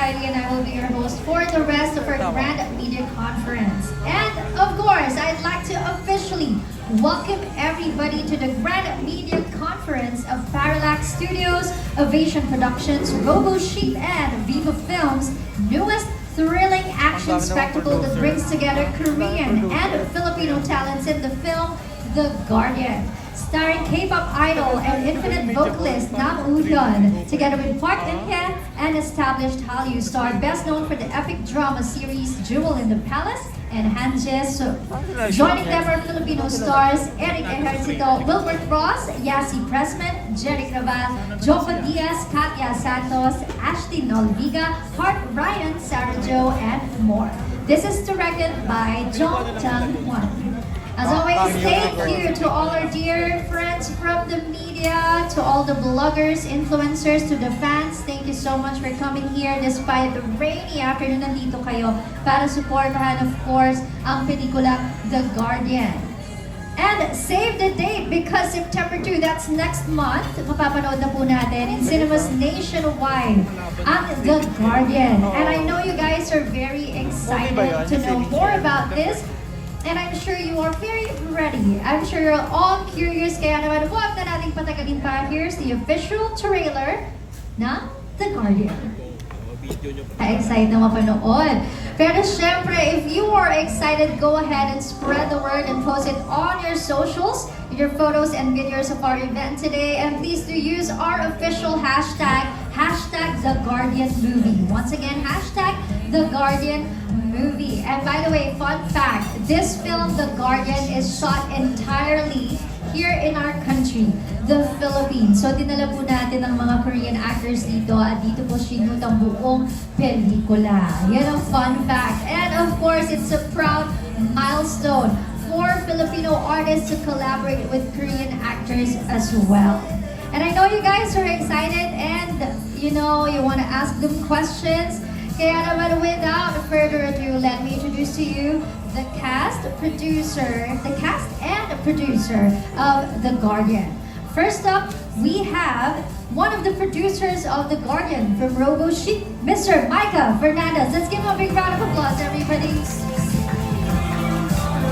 Heidi and I will be your host for the rest of our Grand Media Conference. And of course, I'd like to officially welcome everybody to the Grand Media Conference of Parallax Studios, Ovation Productions, Robo Sheep, and Viva Films' newest thrilling action spectacle that brings together Korean and Filipino talents in the film The Guardian. Starring K-pop idol and infinite vocalist Nam Woo-hyun, together with Park Eun-hye, an established Hallyu star best known for the epic drama series Jewel in the Palace, and Han Jae-suk. Joining them are Filipino stars Eric Ejercito, Wilbert Ross, Yasi Pressman, Jeric Raval, Joffa Diaz, Katya Santos, Ashley Nolviga, Hart Ryan, Sarah Jo, and more. This is directed by Jong Chang-hwan. As always, thank you to all our dear friends from the media, to all the bloggers, influencers, to the fans. Thank you so much for coming here despite the rainy afternoon. Nandito kayo para supportahan, of course, ang pelikula The Guardian. And save the date because September 2, that's next month, mapapanood na po natin in cinemas nationwide ang The Guardian. And I know you guys are very excited to know more about this. And I'm sure you are very ready. I'm sure you're all curious. Kaya naman, huwag na nating patagalin pa. Here's the official trailer na The Guardian. Excited na mapanood. Pero syempre, if you are excited, go ahead and spread the word and post it on your socials, your photos and videos of our event today. And please do use our official hashtag, The Guardian Movie. Once again, hashtag The Guardian Movie. And by the way, fun fact, this film, The Guardian, is shot entirely here in our country, the Philippines. So dinala po natin ang mga Korean actors dito at dito po sinut ang buong pelikula. Yan ang fun fact. And of course, it's a proud milestone for Filipino artists to collaborate with Korean actors as well. And I know you guys are excited and you know, you want to ask them questions. Kaya naman, without further ado, let me introduce to you the cast and producer of The Guardian. First up, we have one of the producers of The Guardian from Robo Sheep, Mr. Micah Fernandez. Let's give him a big round of applause, everybody.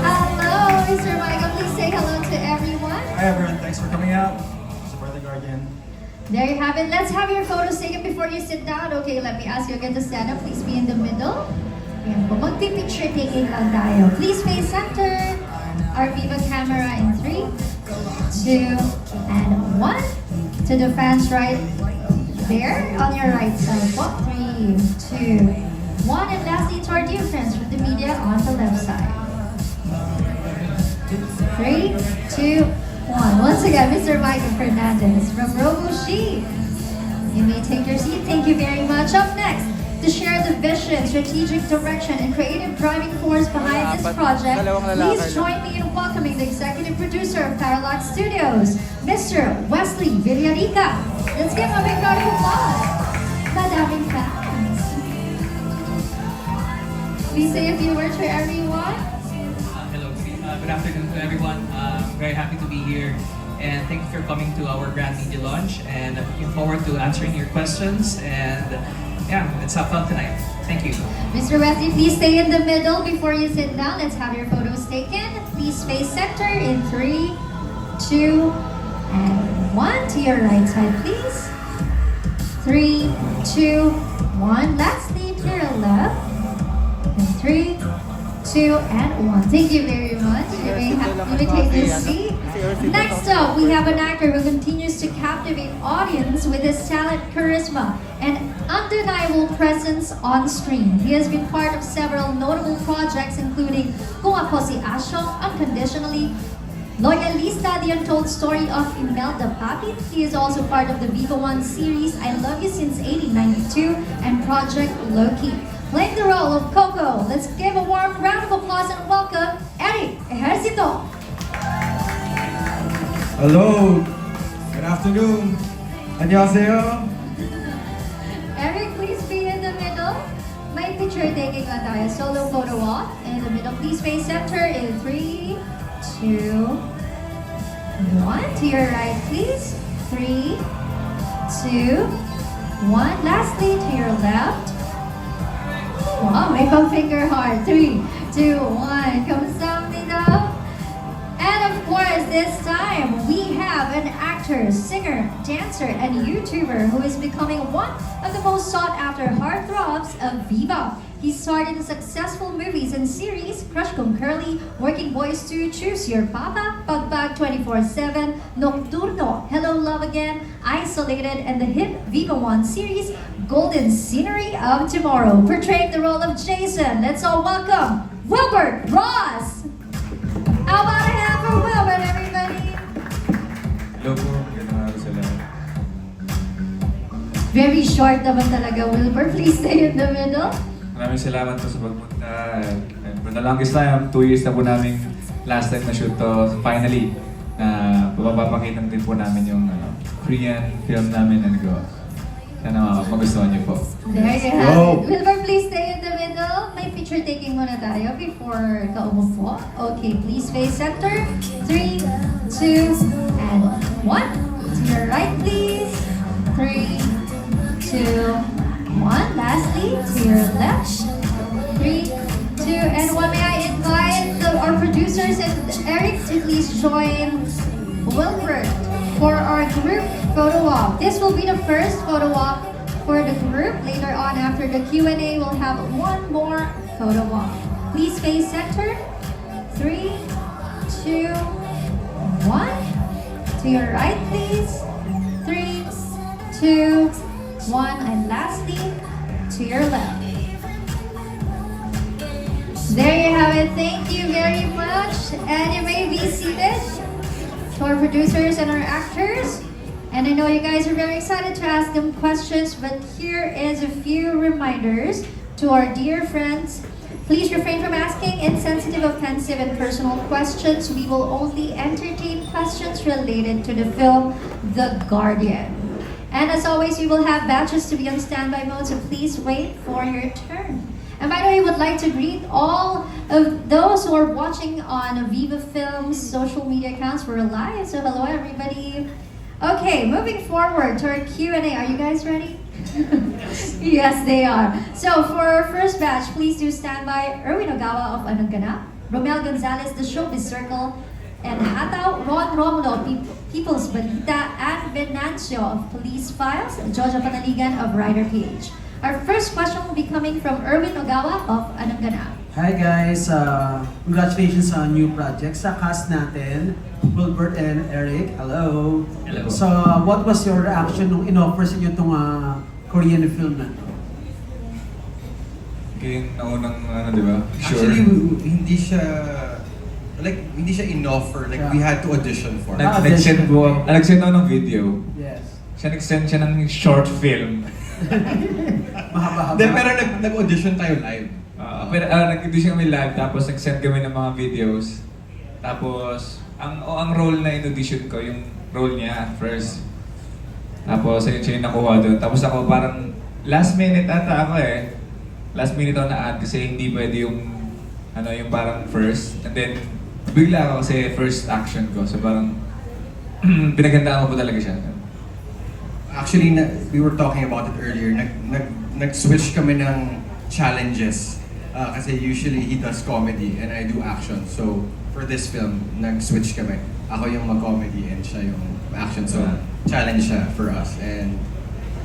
Hello, Mr. Micah. Please say hello to everyone. Hi everyone, thanks for coming out. Support The Guardian. There you have it. Let's have your photos taken before you sit down. Okay, let me ask you again to stand up. Please be in the middle. Ayan po, magpipicture taking lang tayo. Please face center. Our Viva camera in 3, 2, and 1. To the fans right there on your right side. 3, 2, 1. And lastly, to our dear friends from the media on the left side. 3, 2, 1. Once again, Mr. Micah Fernandez from Robo Sheep. You may take your seat. Thank you very much. Up next, to share the vision, strategic direction, and creative driving force behind this project, please join me in welcoming the executive producer of Parallax Studios, Mr. Wesley Villarica. Let's give him a big round of applause. Madaming fans. Please say a few words for everyone. Hello, good afternoon to everyone. Very happy to be here and thank you for coming to our Grand Media launch and I'm looking forward to answering your questions and yeah, let's have fun tonight. Thank you. Mr. Wesley, please stay in the middle before you sit down. Let's have your photos taken. Please face center in 3, 2, and 1. To your right side, please. 3, 2, 1. Lastly, to your left. And 3, 2, and 1. Thank you very much. You may take your seat. Next up, we have an actor who continues to captivate audience with his talent, charisma, and undeniable presence on screen. He has been part of several notable projects including Kung Ako Si Asyong, Unconditionally, Loyalista, The Untold Story of Imelda Papit. He is also part of the Viva One series I Love You Since 1892 and Project Loki. Playing the role of Coco, let's give a warm round of applause and welcome Eric Ejercito. Hello, good afternoon. 안녕하세요. Eric, please be in the middle. May picture taking lang tayo. Solo photo op. In the middle, please face center in 3, 2, 1. To your right, please. 3, 2, 1. Lastly, to your left. Wow, may pang-finger heart. 3, 2, 1. 감사합니다. And of course, this time we have an actor, singer, dancer, and YouTuber who is becoming one of the most sought-after heartthrobs of Viva. He starred in successful movies and series, Crush Kong Curly, Working Boys 2, Choose Your Papa, Pagbag 24/7, Nocturno, Hello Love Again, Isolated, and the hit Viva One series, Golden Scenery of Tomorrow. Portraying the role of Jason, let's all welcome Wilbert Ross! How about a hand for Wilbert, everybody? Hello po, magandang araw sa lahat. Very short naman talaga, Wilbert. Please stay in the middle. Maraming salamat po sa pagpunta. And for the longest time, 2 years na po namin last time na shoot to. Finally, papapakita din po namin yung Korean film namin and go. Sana magustuhan niyo po. There you have Go. it. Wilbert, please stay in the middle. May picture taking muna tayo before ka umupo. Okay, please face center. 3, 2, and 1. To your right, please. 3, 2, 1. Lastly, to your left. 3, 2, and 1. May I invite our producers and Eric to please join Wilbert for our group photo op. This will be the first photo op for the group. Later on, after the Q&A, we'll have one more photo op. Please face center. 3, 2, 1. To your right, please. 3, 2, 1. And lastly, to your left. There you have it. Thank you very much. And you may be seated. To our producers and our actors. And I know you guys are very excited to ask them questions, but here is a few reminders to our dear friends. Please refrain from asking insensitive, offensive, and personal questions. We will only entertain questions related to the film The Guardian. And as always, we will have badges to be on standby mode, so please wait for your turn. And by the way, I would like to greet all of those who are watching on Viva Films social media accounts. We're live, so hello everybody. Okay, moving forward to our Q&A. Are you guys ready? Yes, they are. So for our first batch, please do stand by Erwin Ogawa of Anong Ganap, Romel Gonzalez, The Showbiz Circle, and Hataw Ron Romulo, People's Balita, and Venancio of Police Files, Jojo Panaligan of Rider PH. Our first question will be coming from Erwin Ogawa of Anong Ganap. Hi guys, congratulations sa new project. Sa cast natin, Wilbert and Eric, hello. Hello. So, what was your reaction nung in-offer sa inyo itong Korean film na to? Yung naunang di ba? Sure. Actually, hindi siya in-offer. Like, we had to audition for it. Nag-send po, nag-send ako ng video. Yes. Nag-send siya ng short film. Mahaba-haba. Pero nag-audition tayo live. Pero nag-audition kami live, tapos nag-send kami ng mga videos. Tapos, ang role na in-audition ko, yung role niya first. Tapos, ayun siya yung nakuha doon. Tapos ako parang, last minute ata ako eh. Last minute ako na-add kasi hindi pwede yung, yung parang first. And then, bigla ako kasi first action ko. So parang, pinagandaan ko po talaga siya. Actually, we were talking about it earlier. Nag-switch kami ng challenges. Kasi usually he does comedy and I do action. So for this film, nag-switch kami. Ako yung mag-comedy and siya yung action. So challenge siya for us. And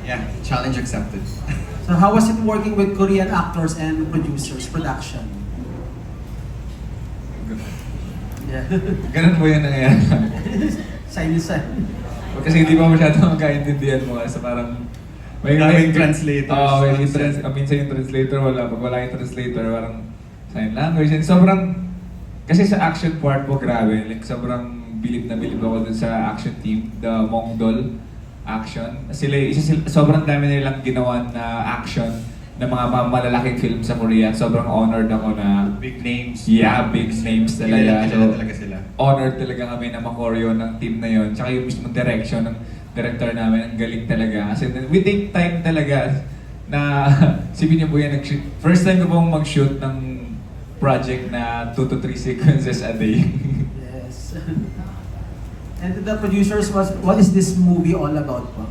yeah, challenge accepted. So, how was it working with Korean actors and producers, production? Yeah. Ganun po yung nangyayari. Silence. Kasi hindi pa masyadong magkaintindihan mo kasi parang Daming translators. Oo, minsan yung translator wala. Pag wala yung translator, parang sign language. And sobrang, kasi sa action part po, grabe. Like, sobrang bilib na bilib ako dun sa action team, the Mongdol action. Sobrang dami nilang ginawa na action na mga malalaking film sa Korea. Sobrang honored ako na Big names. yeah, big names talaga. Kilala talaga sila. Honored talaga kami na makoreo ng team na yon. Tsaka yung mismong direction ng director namin, ang galing talaga. Kasi we take time talaga na sipin niyo po yan, first time ko pong mag-shoot ng project na 2 to 3 sequences a day. Yes. And to the producers, what is this movie all about po?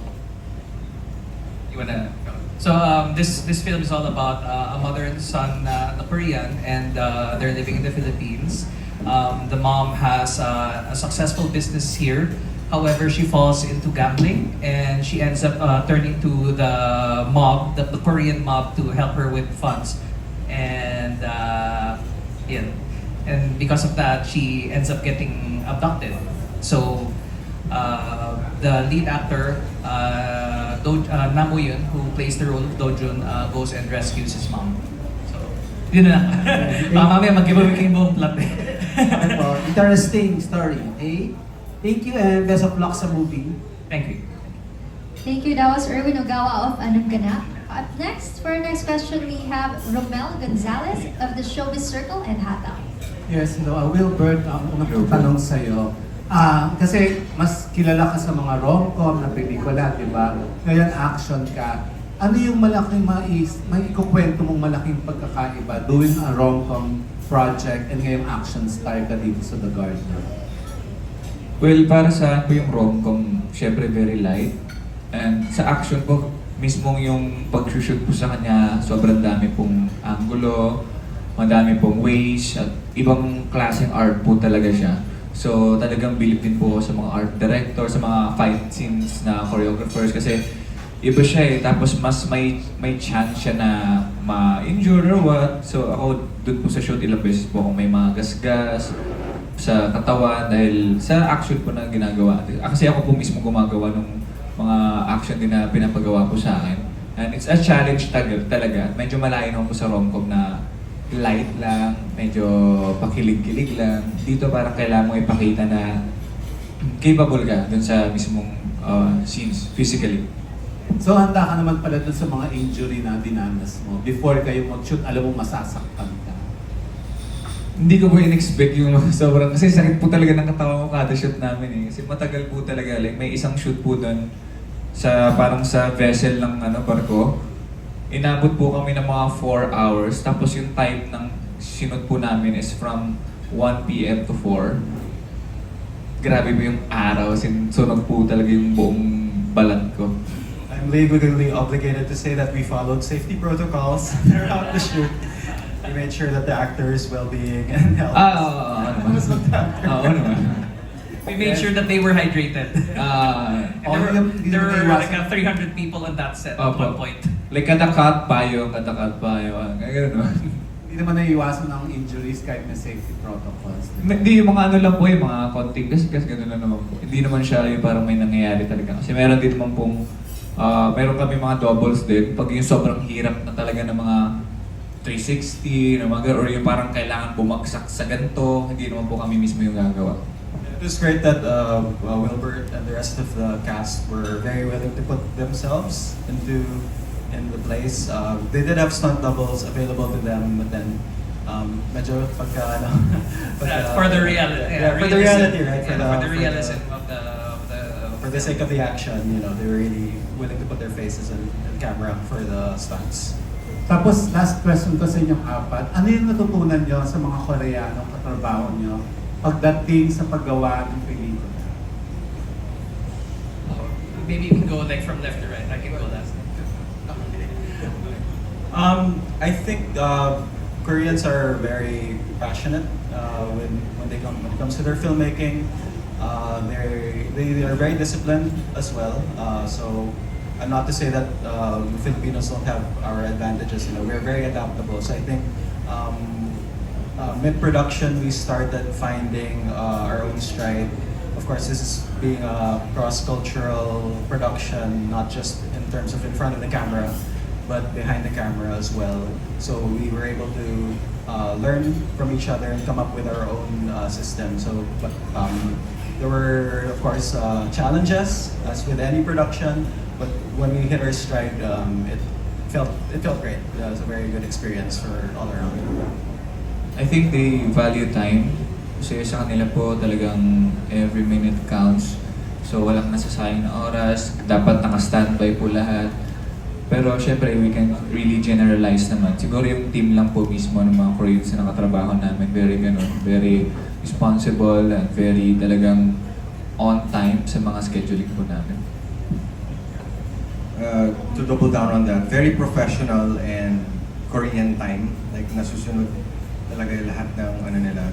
You wanna... So this film is all about a mother and son na Korean, and they're living in the Philippines. The mom has a successful business here. However, she falls into gambling, and she ends up turning to the mob, the Korean mob, to help her with funds. And yeah, and because of that, she ends up getting abducted. So the lead actor, Nam Woo-yoon, who plays the role of Do-jun, goes and rescues his mom. So, yun na lang. Baka mamaya mag-giveaway kayo buong plot eh. Well, interesting story. Okay? Thank you and best of luck sa movie. Thank you. Thank you. That was Erwin Ogawa of Anong Ganap. Up next, for our next question, we have Romel Gonzalez of the Showbiz Circle and Hata. Yes, hello. Wilbert, unang tanong sa'yo. Kasi mas kilala ka sa mga rom-com na pelikula, di ba? Ngayon, action ka. Ano yung malaking may ikukwento mong malaking pagkakaiba doing a rom-com project and ngayong action star ka dito sa The Gardener? Well, para sa akin po yung rom-com, syempre very light. And sa action po, mismong yung pag-shoot po sa kanya, sobrang dami pong angulo, madami pong ways, at ibang klaseng art po talaga siya. So talagang bilib din po ako sa mga art director, sa mga fight scenes na choreographers kasi iba siya eh. Tapos mas may chance siya na ma-injure or what. So ako dun po sa shoot ilang beses po akong may mga gasgas sa katawan dahil sa action po na ginagawa. Kasi ako po mismo gumagawa ng mga action din na pinapagawa po sa akin. And it's a challenge talaga. Medyo malayo naman po sa rom-com na light lang, medyo pakilig-kilig lang. Dito parang kailangan mo ipakita na capable ka dun sa mismong scenes, physically. So handa ka naman pala dun sa mga injury na dinanas mo. Before kayo mag-shoot, alam mo masasaktan ka. Hindi ko po in-expect yung sobrang, kasi sakit po talaga ng katawan ko kada shoot namin eh. Kasi matagal po talaga, like may isang shoot po doon sa parang sa vessel ng barko. Inabot po kami ng mga 4 hours, tapos yung time ng sinut po namin is from 1 p.m. to 4. Grabe po yung araw, sunog po talaga yung buong balat ko. I'm legally obligated to say that we followed safety protocols throughout the shoot. We made sure that the actors' well-being and health was looked after. Oo naman. We made sure that they were hydrated. And there were like 300 people on that set at one point. Like kadakat payo, gano'n naman. Hindi naman naiiwasan ng injuries kahit may safety protocols. Hindi, yung mga ano lang po, yung mga konting gas-gas, gano'n na naman po. Hindi naman siya yung parang may nangyayari talaga. Kasi meron din naman pong, meron kami mga doubles din. Pag yung sobrang hirap na talaga ng mga 360, na mga, or yung parang kailangan bumagsak sa ganito, hindi naman po kami mismo yung gagawa. It was great that Wilbert and the rest of the cast were very willing to put themselves in the place. They did have stunt doubles available to them, but then medyo pagka ano, For the reality, for the reality, right? For the realism of the for the sake of the action, you know, they were really willing to put their faces in the camera for the stunts. Tapos last question ko sa inyong apat, ano yung natutunan nyo sa mga Koreanong katrabaho nyo pagdating sa paggawa ng pelikula? Maybe you can go like from left to right. I can go last. I think Koreans are very passionate when it comes to their filmmaking. They are very disciplined as well. So, and not to say that Filipinos don't have our advantages. You know, we're very adaptable. So I think mid-production we started finding our own stride. Of course, this is being a cross-cultural production, not just in terms of in front of the camera, but behind the camera as well. So we were able to learn from each other and come up with our own system. So, but there were, of course, challenges, as with any production. But when we hit our stride, it felt great. It was a very good experience for all around. I think they value time. Kasi sa kanila po talagang every minute counts. So walang nasasayang na oras, dapat naka-standby po lahat. Pero syempre, we can really generalize naman. Siguro yung team lang po mismo ng mga Koreans na nakatrabaho namin, very responsible and very talagang on time sa mga scheduling po namin. to double down on that, very professional and Korean time. Like nasusunod talaga lahat ng ano nila.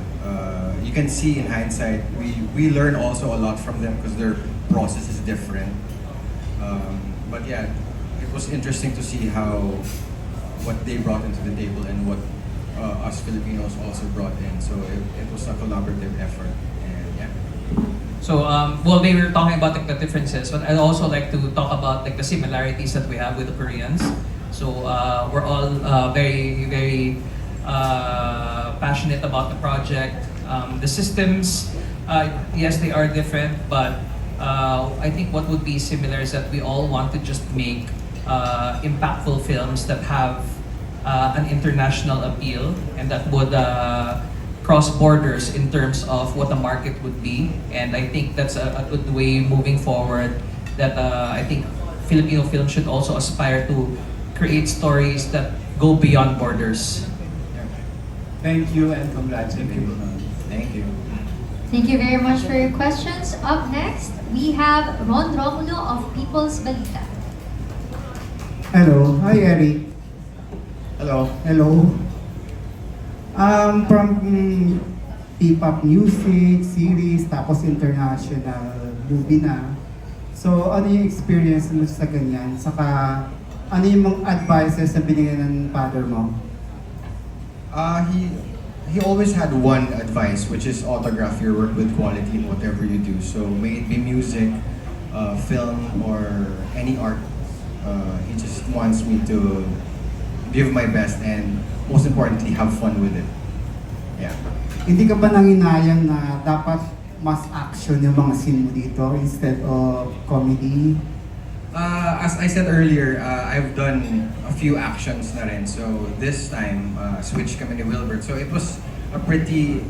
You can see in hindsight, we learn also a lot from them because their process is different. But yeah, it was interesting to see what they brought into the table and what us Filipinos also brought in. So it was a collaborative effort. And yeah. So, well, they were talking about like, the differences, but I'd also like to talk about like the similarities that we have with the Koreans. So, we're all very, very passionate about the project. The systems, yes, they are different, but I think what would be similar is that we all want to just make impactful films that have an international appeal and that would cross borders in terms of what the market would be. And I think that's a good way moving forward that I think Filipino film should also aspire to create stories that go beyond borders. Thank you and congratulations. Thank you. Thank you very much for your questions. Up next, we have Ron Romulo of People's Balita. Hello. Hi, Eric. Hello. Hello. From P-pop music, series, tapos international movie na. So, ano yung experience mo sa ganyan? Saka, ano yung mga advices na binigyan ng father mo? He always had one advice, which is autograph your work with quality in whatever you do. So may it be music, film, or any art. He just wants me to give my best and most importantly, have fun with it. Yeah. Hindi ka ba nanginayang na dapat mas action yung mga scene mo dito instead of comedy? As I said earlier, I've done a few actions na rin. So this time, switch kami ni Wilbert. So it was a pretty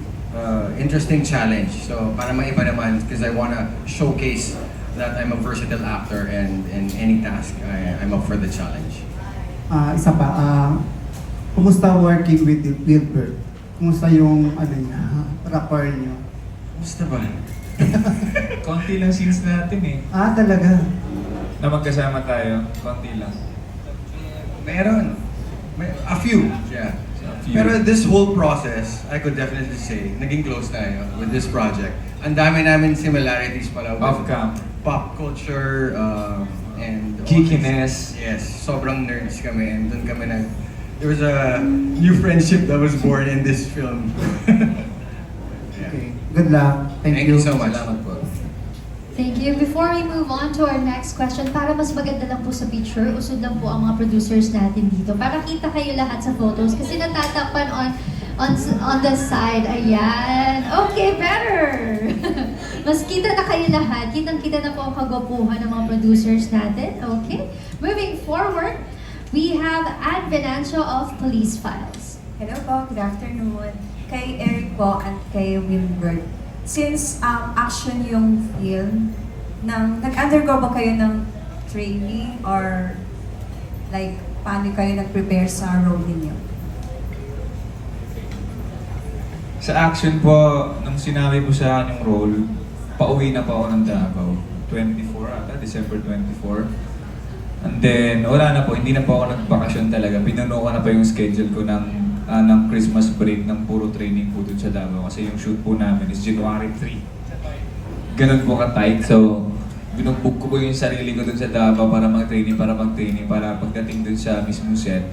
interesting challenge. So para maiba naman, because I wanna showcase that I'm a versatile actor and in any task, I'm up for the challenge. Isa pa, kumusta working with Wilbert? Kumusta yung ano niya, rapport niyo? Basta ba? Konti lang scenes natin eh. Talaga? Na magkasama tayo, konti lang. Meron. A few. Yeah. A few. Pero this whole process, I could definitely say, naging close tayo with this project. Ang dami namin similarities pala with Off-cam. pop culture and Geekiness. Yes, sobrang nerds kami and doon kami there was a new friendship that was born in this film. Yeah. Okay. Good luck. Thank you so much. Salamat po. Thank you. Before we move on to our next question, para mas maganda lang po sa picture, usod lang po ang mga producers natin dito. Para kita kayo lahat sa photos kasi natatakpan on the side. Ayan. Okay, better. Mas kita na kayo lahat. Kitang-kita na po ang kagwapuhan ng mga producers natin. Okay. Moving forward, we have Ann Venancio of Police Files. Hello po, good afternoon. Kay Eric po at kay Wilbert. Since action yung film, nag-undergo ba kayo ng training or like paano kayo nag-prepare sa role ninyo? Sa action po, nung sinabi po sa akin yung role, pauwi na po ako ng Davao. 24 ata, December 24. And then, wala na po, hindi na po ako nagbakasyon talaga. Pinuno ko na po yung schedule ko ng Christmas break ng puro training po dun sa Davao. Kasi yung shoot po namin is January 3. Ganun po ka-tight. So, binubook ko po yung sarili ko dun sa Davao para mag-training, para pagdating dun sa mismong set,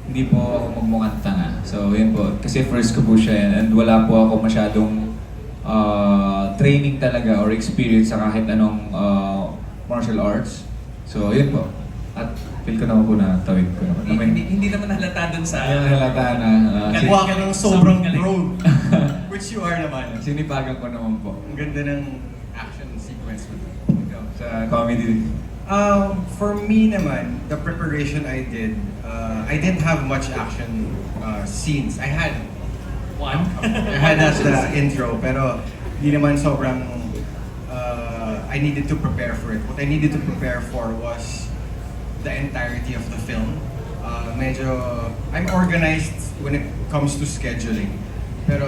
hindi po ako magmukhang tanga. So, yun po. Kasi first ko po siya yan. And wala po ako masyadong training talaga or experience sa kahit anong martial arts. So, yun po. At feel ko naman po na tawid ko naman. Hindi naman halata dun sa... Ayun, halata na. Gawa ka ng sobrang galing. pro. Which you are naman. Sinipagan ko naman po. Ang ganda ng action sequence mo. Sa comedy. For me naman, the preparation I didn't have much action scenes. I had at the intro, pero hindi naman sobrang I needed to prepare for it. What I needed to prepare for was the entirety of the film. I'm organized when it comes to scheduling. Pero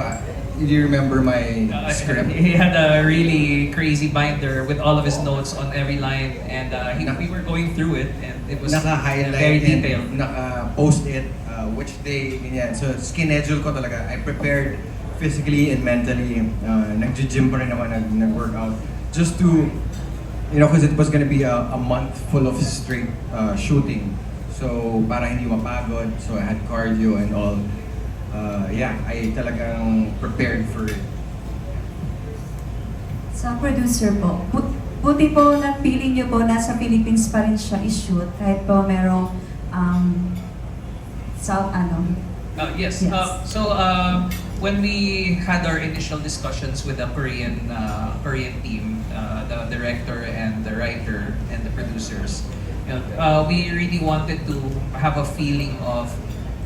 do you remember my script? He had a really crazy binder with all of his notes on every line, and we were going through it, and it was very Naka-highlight detailed. and naka-post-it, which day, ganyan. So, skinedule ko talaga. I prepared physically and mentally. Nag-gym pa rin naman, nag-workout. Just to, because it was gonna be a month full of straight shooting. So, para hindi mapagod. So, I had cardio and all. I talagang prepared for it. Sa producer po, buti po napili niyo po nasa Philippines pa rin siya i-shoot kahit po merong Yes. Yes. When we had our initial discussions with the Korean team, the director and the writer and the producers, we really wanted to have a feeling of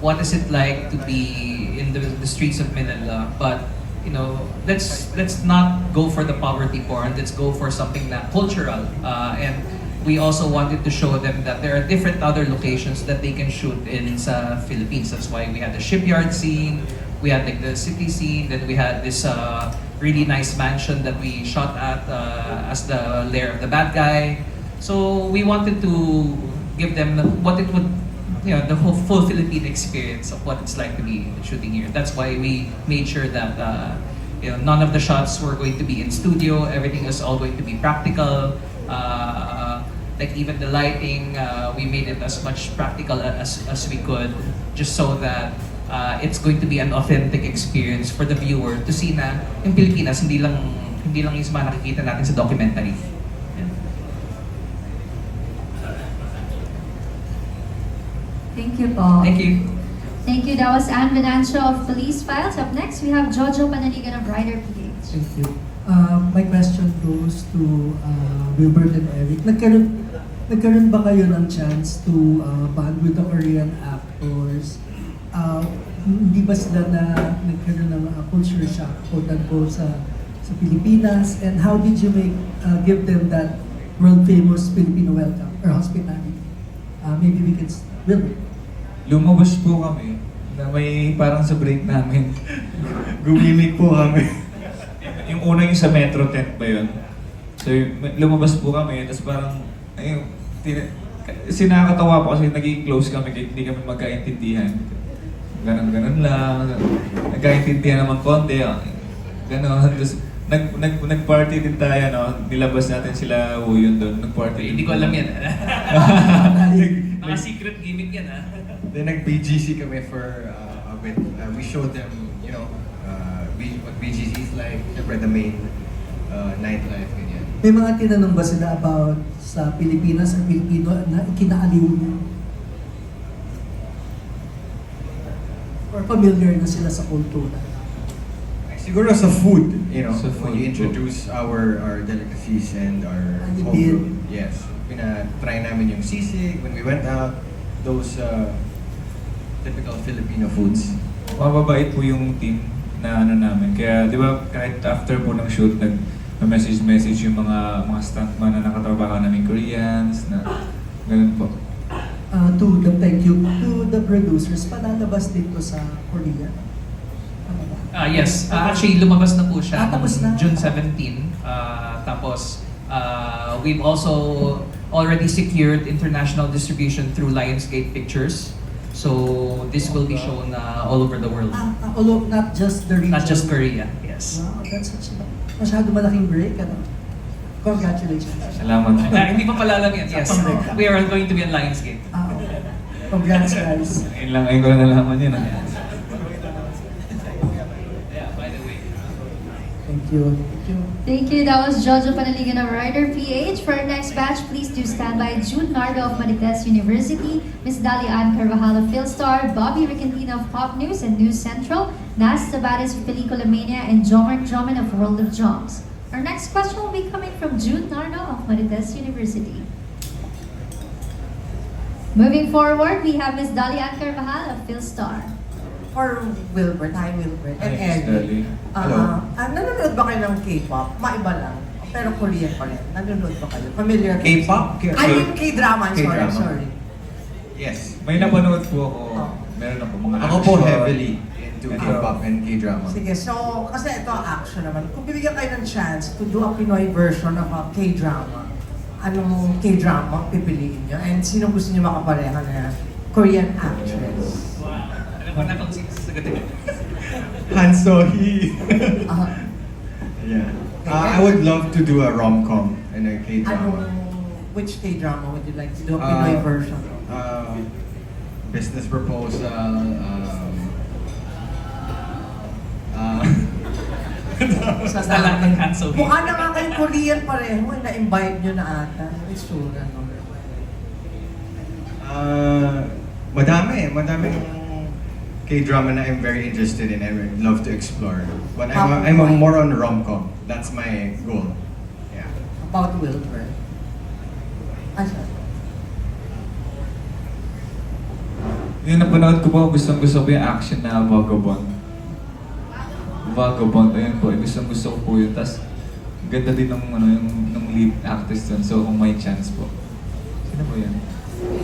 what is it like to be in the streets of Manila, but let's not go for the poverty porn. Let's go for something that cultural, and we also wanted to show them that there are different other locations that they can shoot in sa Philippines. That's why we had the shipyard scene, we had like the city scene, then we had this really nice mansion that we shot at as the lair of the bad guy. So we wanted to give them what it would, the whole full Philippine experience of what it's like to be shooting here. That's why we made sure that none of the shots were going to be in studio. Everything is all going to be practical. Like even the lighting, we made it as much practical as we could, just so that it's going to be an authentic experience for the viewer to see na yung Pilipinas hindi lang yung mga nakikita natin sa documentary. Yeah. Thank you po. Thank you. Thank you. That was Anne Venancio of Police Files. Up next, we have Jojo Panaligan of Rider PH. Thank you. My question goes to Wilbert and Eric. Nagkaroon ba kayo ng chance to bond with the Korean actors? Hindi ba sila na nagkaroon ng culture shock, quote-unquote, sa Pilipinas? And how did you give them that world-famous Filipino welcome or hospitality? Maybe we can... Wilbert. Lumabas po kami na may parang sa break namin. Gumimik po kami. Yung una yung sa Metro tent ba yun? So lumabas po kami, tapos parang sinakatawa po kasi naging close kami, hindi kami magkaintindihan. Ganon lang. Nagkaintindihan naman konti. Ganon. Tapos nag-party din tayo, no? Nilabas natin sila Uyun doon. Nag-party. Hindi ko alam yan. Mga secret gimmick yan, ha? Then nag-BGC kami for a bit. We showed them, what BGC is like, syempre the main nightlife, ganyan. May mga tinanong ba sila about sa Pilipinas at Pilipino na ikinaaliw niyo? Or familiar na sila sa kultura? Siguro sa food, Sa when food you po. introduce our delicacies and our You home did? food. Yes. Try namin yung sisig when we went out. Those typical Filipino foods. Mababait po yung team na namin. Kaya, di ba, kahit after po ng shoot, nag-message yung mga stuntman na nakatrabaho namin Koreans, na ganun po. Thank you. To the producers, palalabas dito sa Korea? Ano ba? Yes, actually lumabas na po siya Tapos na? June 17. Tapos we've also already secured international distribution through Lionsgate Pictures. So this will be shown all over the world. Although not just the region. Not just Korea, yes. Wow, that's such a masyado malaking break, ano? Congratulations. Salamat. Hindi pa pala alam yan. Yes, we are going to be in Lionsgate. Okay. Congrats, guys. Ayun lang, ayun ko na nalaman yun. Yeah, by the way. Thank you. Thank you. Thank you. That was Jojo Panaligan of Rider PH. For our next batch, please do stand by Jude Nardo of Marites University, Miss Dali Ann Carvajal of Philstar, Bobby Ricantina of Pop News and News Central, Nas Tabares of Pelicula Mania, and Jomark Joman of World of Joms. Our next question will be coming from Jude Nardo of Marites University. Moving forward, we have Miss Dali Ann Carvajal of Philstar. For Wilbert, hi Wilbert, and Hi, Miss Dali. Eric. Hello. Nanonood ba kayo ng K-pop? Maiba lang. Pero Korean pa rin. Nanonood ba kayo? Familiar kayo? K-pop? Ay, yung K-drama. K-drama. Sorry. Yes. May napanood po ako. Oh. Meron ako mga Ako po action. heavily into K-pop and K-drama. Sige, so, kasi ito ang action naman. Kung bibigyan kayo ng chance to do a Pinoy version of a K-drama, anong K-drama pipiliin nyo? And sino gusto nyo makapareha na Korean actress? Alam mo na kung sasagutin. Han So-hee. Ah, Yeah. I would love to do a rom-com and a K-drama. which K-drama would you like to do a Pinoy version of? Business proposal. Sa Basta lang ng Han So-hee. Mukha na nga kayo Korean pareho, na-invite nyo na ata. Isura, no? Madaming K-drama na I'm very interested in and would love to explore. But I'm more on rom-com. That's my goal. Yeah. About Wilbur. Ay, sorry. Yung napanood ko po, gustong-gusto ko yung action na Vagabond. Vagabond, ayun po, gustong-gusto ko po yun. Tapos, ganda din ng lead actress dun. So, kung may chance po. Sino po yun?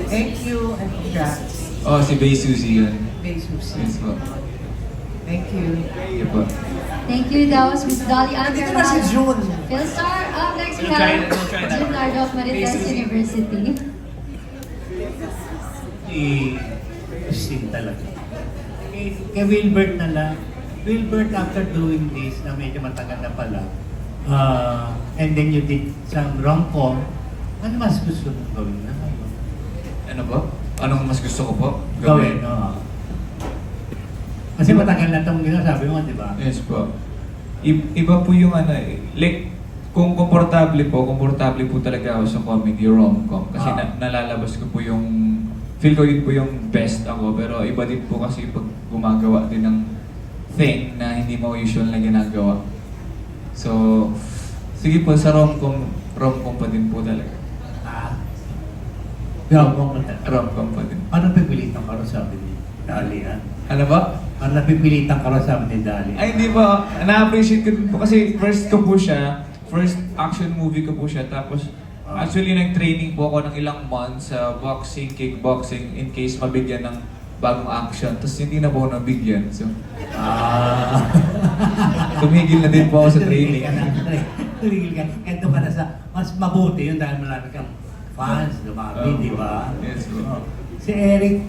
Thank you and congrats. Oh, si Bae Suzy yun. Bae Suzy. Yes po. Thank you. Yun po. Thank you. That was Miss Dolly Nandito na si June. Philstar. Up next we We'll try have we'll try that. June Nardo of Marites Please. University. Sin talaga. Kay Wilbert na lang. Wilbert, after doing this, na medyo matagal na pala, and then you did some rom-com, ano mas gusto mong gawin na ngayon? Ano po? Anong mas gusto ko po? Gawin, oo. Kasi matagal na itong sabi mo, di ba? Yes po. Iba po yung ano like, kung komportable po talaga ako sa comedy rom-com. Kasi nalalabas ko po yung, feel ko yun po yung best ako. Pero iba din po kasi pag gumagawa din ng thing na hindi mo usual na ginagawa. So, sige po, sa rom-com pa din po talaga. Rom-com na talaga. Rom-com pa din. Ano pipilitan ka rin sabi ni Dali, ha? Ano ba? Ano napipilitan ka rin sabi ni Dali? Ay, hindi po. Na-appreciate ko din po kasi first ko po siya. First action movie ko po siya. Tapos, actually, nag-training po ako ng ilang months sa boxing, kickboxing, in case mabigyan ng bagong action. Tapos hindi na po ako nabigyan. So, tumigil na din po ako sa training. Tumigil ka. Kaya doon ka na sa mas mabuti yun dahil marami kang fans, dumami, di ba? Yes, bro. Oh. Si Eric,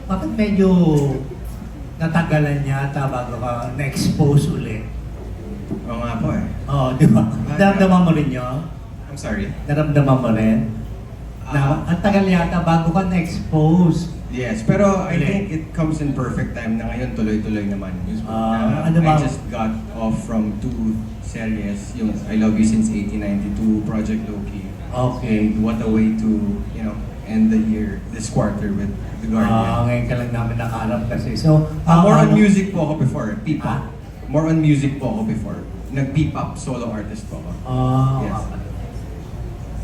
bakit medyo natagalan niya ata bago ka na-expose ulit? Oo nga po eh. Oo, di ba? Naramdaman mo rin yun? I'm sorry? Naramdaman mo rin? Na, ang tagal yata bago ka na-expose. Yes, pero I Ulit. think it comes in perfect time na ngayon tuloy-tuloy naman. Ano I ba? just got off from 2 series, yung I Love You Since 1892, Project Loki. Okay. And what a way to, end the year, this quarter with The Guardian. Ngayon ka lang namin nakaharap kasi. So, More on ano- music po ako before, P-pop. Ah? More on music po ako before. Nag-P-pop solo artist po ako. Yes.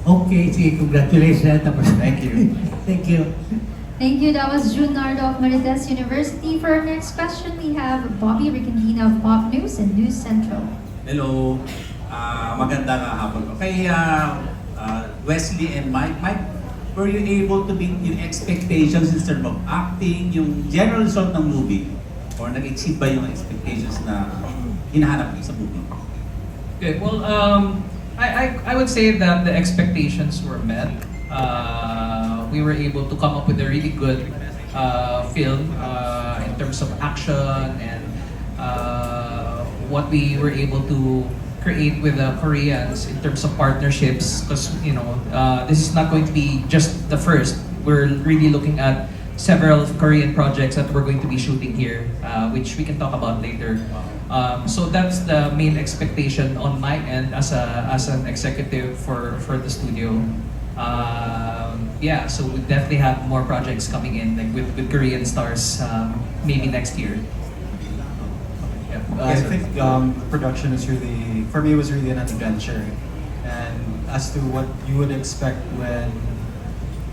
Okay, sige, congratulations. Tapos, Thank you. Thank you. Thank you. That was June Nardo of Marites University. For our next question, we have Bobby Ricandina of Pop News and News Central. Hello, magandang hapon. Kay Wesley and Mike, were you able to meet yung expectations in terms of acting, yung general sort ng movie? Or nag-exceed ba yung expectations na hinahanap niyo sa movie? Okay, well, I would say that the expectations were met. We were able to come up with a really good film in terms of action and what we were able to create with the Koreans in terms of partnerships. Because this is not going to be just the first. We're really looking at several Korean projects that we're going to be shooting here, which we can talk about later. So that's the main expectation on my end as an executive for the studio. Yeah, so we definitely have more projects coming in, like with Korean stars, maybe next year. I think production is really, for me, it was really an adventure. And as to what you would expect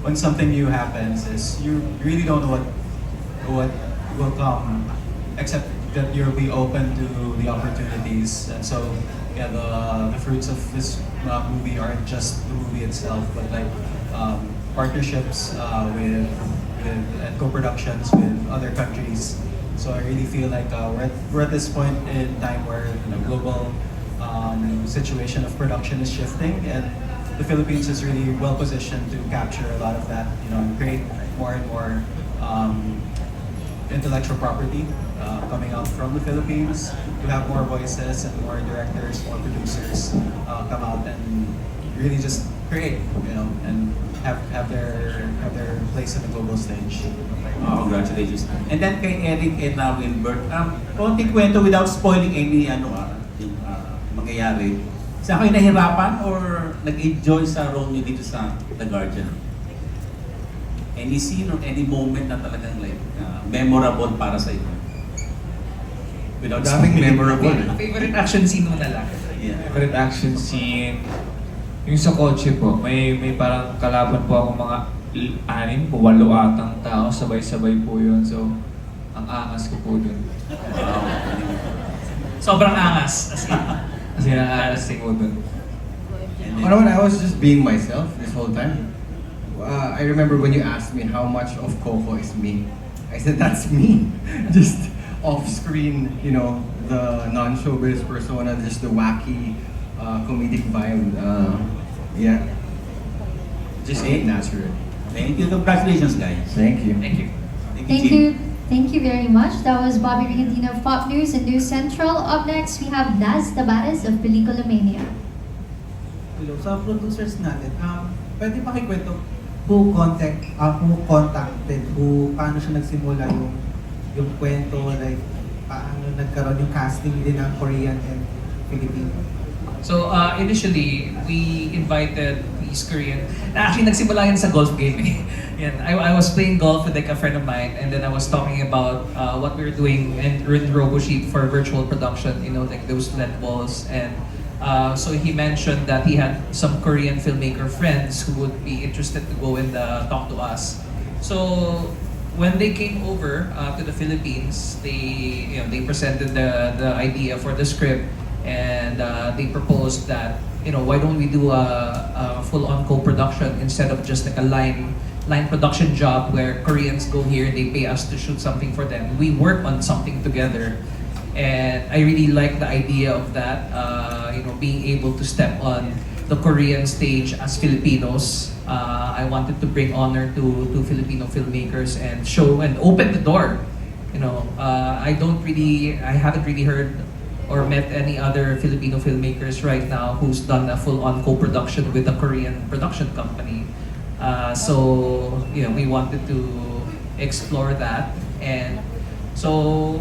when something new happens, is you really don't know what will come, except that you'll be open to the opportunities. And so, yeah, the fruits of this movie aren't just the movie itself, but like partnerships with and co-productions with other countries. So I really feel like we're at this point in time where global situation of production is shifting, and the Philippines is really well positioned to capture a lot of that, and create more and more intellectual property coming out from the Philippines, to have more voices and more directors, more producers come out and really just create, and have their place in the global stage. Congratulations. And then kay Eric and Wilbert, konting kwento without spoiling any yung mangyayari. Saan kayo nahirapan or nag-enjoy sa role niyo dito sa The Guardian? Any scene or any moment na talagang memorable para sa inyo? Without Daming spoiling. memorable. Favorite action scene mo na lang. Yeah. Favorite action scene, yung sa kotse po, may parang kalaban po ako mga 6 o 8 atang tao, sabay-sabay po yun. So, ang angas ko po dun. Wow. Sobrang angas. As in. Kasi ang angas ko po dun. And then, You know what? I was just being myself this whole time. I remember when you asked me how much of Coco is me. I said, that's me. Just off-screen, the non-showbiz persona, just the wacky, comedic vibe. Yeah. Just ain't natural. thank you. Congratulations, guys. Thank you. Thank you. Thank you. Thank you very much. That was Bobby Regentina of Pop News and News Central. Up next, we have Naz Tabares of Pelikula Mania. Hello, sa producers natin, pwede pakikwento who contacted, paano siya nagsimula yung kwento, like paano nagkaroon yung casting din ng Korean and Filipino. So initially, we invited these Korean. Actually, nagsimula yan sa golf game. Yan. I was playing golf with like a friend of mine, and then I was talking about what we were doing in RoboSheet for virtual production. Like those LED balls, and so he mentioned that he had some Korean filmmaker friends who would be interested to go and talk to us. So when they came over to the Philippines, they presented the idea for the script. And they proposed that, why don't we do a full-on co-production instead of just like a line production job where Koreans go here, they pay us to shoot something for them. We work on something together, and I really like the idea of that. Being able to step on the Korean stage as Filipinos. I wanted to bring honor to Filipino filmmakers and show and open the door. I haven't really heard or met any other Filipino filmmakers right now who's done a full-on co-production with a Korean production company. So, we wanted to explore that. And so,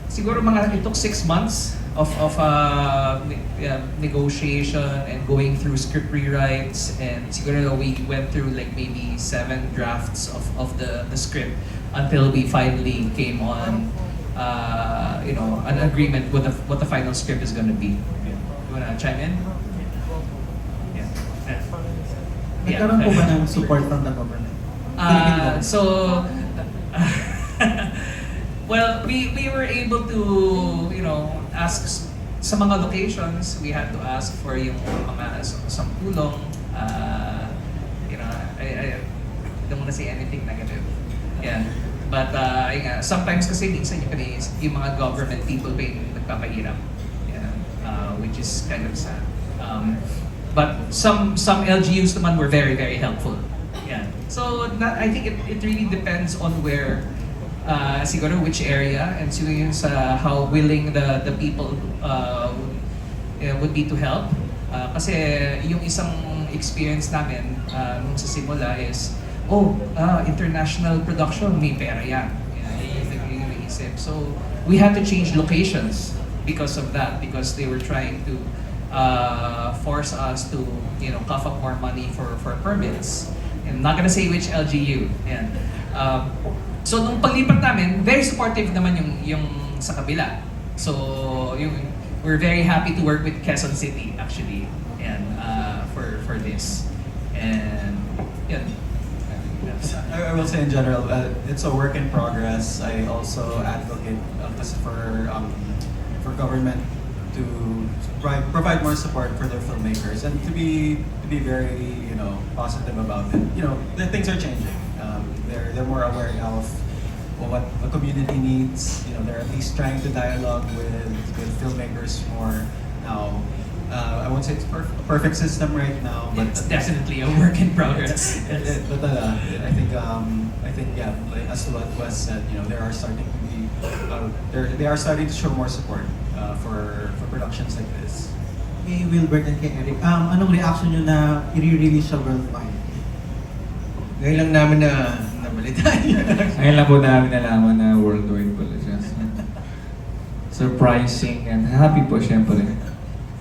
siguro it took 6 months of negotiation and going through script rewrites, and siguro we went through like maybe 7 drafts of the script until we finally came on an agreement with what the final script is going to be. You wanna chime in? Yeah. Nagkaroon po ba ng support from the government? Well, we were able to, ask sa mga locations, we had to ask for yung mga some tulong. I don't want to say anything negative. Yeah. But sometimes kasi minsan yung mga government people pa yung nagpapahirap. Yeah. Which is kind of sad. But some LGUs naman were very, very helpful. Yeah. So I think it really depends on where, siguro which area, and siguro yun sa how willing the people would be to help. Kasi yung isang experience namin nung sa simula is, international production, may pera yan. Yung naisip. So we had to change locations because of that, because they were trying to force us to cough up more money for permits. And I'm not gonna say which LGU. Yan. So nung paglipat namin, very supportive naman yung sa kabila. So we're very happy to work with Quezon City actually, and for this. And yun. I will say in general, it's a work in progress. I also advocate for government to provide more support for their filmmakers, and to be very positive about it. The things are changing. They're more aware now of what the community needs. You know, they're at least trying to dialogue with filmmakers more now. I won't say it's a perfect system right now, but It's definitely a work in progress. but I think yeah, like, as to what Wes said, you know, there are starting to be they are starting to show more support for productions like this. Kay Wilbert and kay Eric, anong reaction nyo na i-release siya worldwide? Ngayon lang namin nabalitaan yun. Ngayon lang po namin nalaman na worldwide pala siya. Surprising and happy po syempre.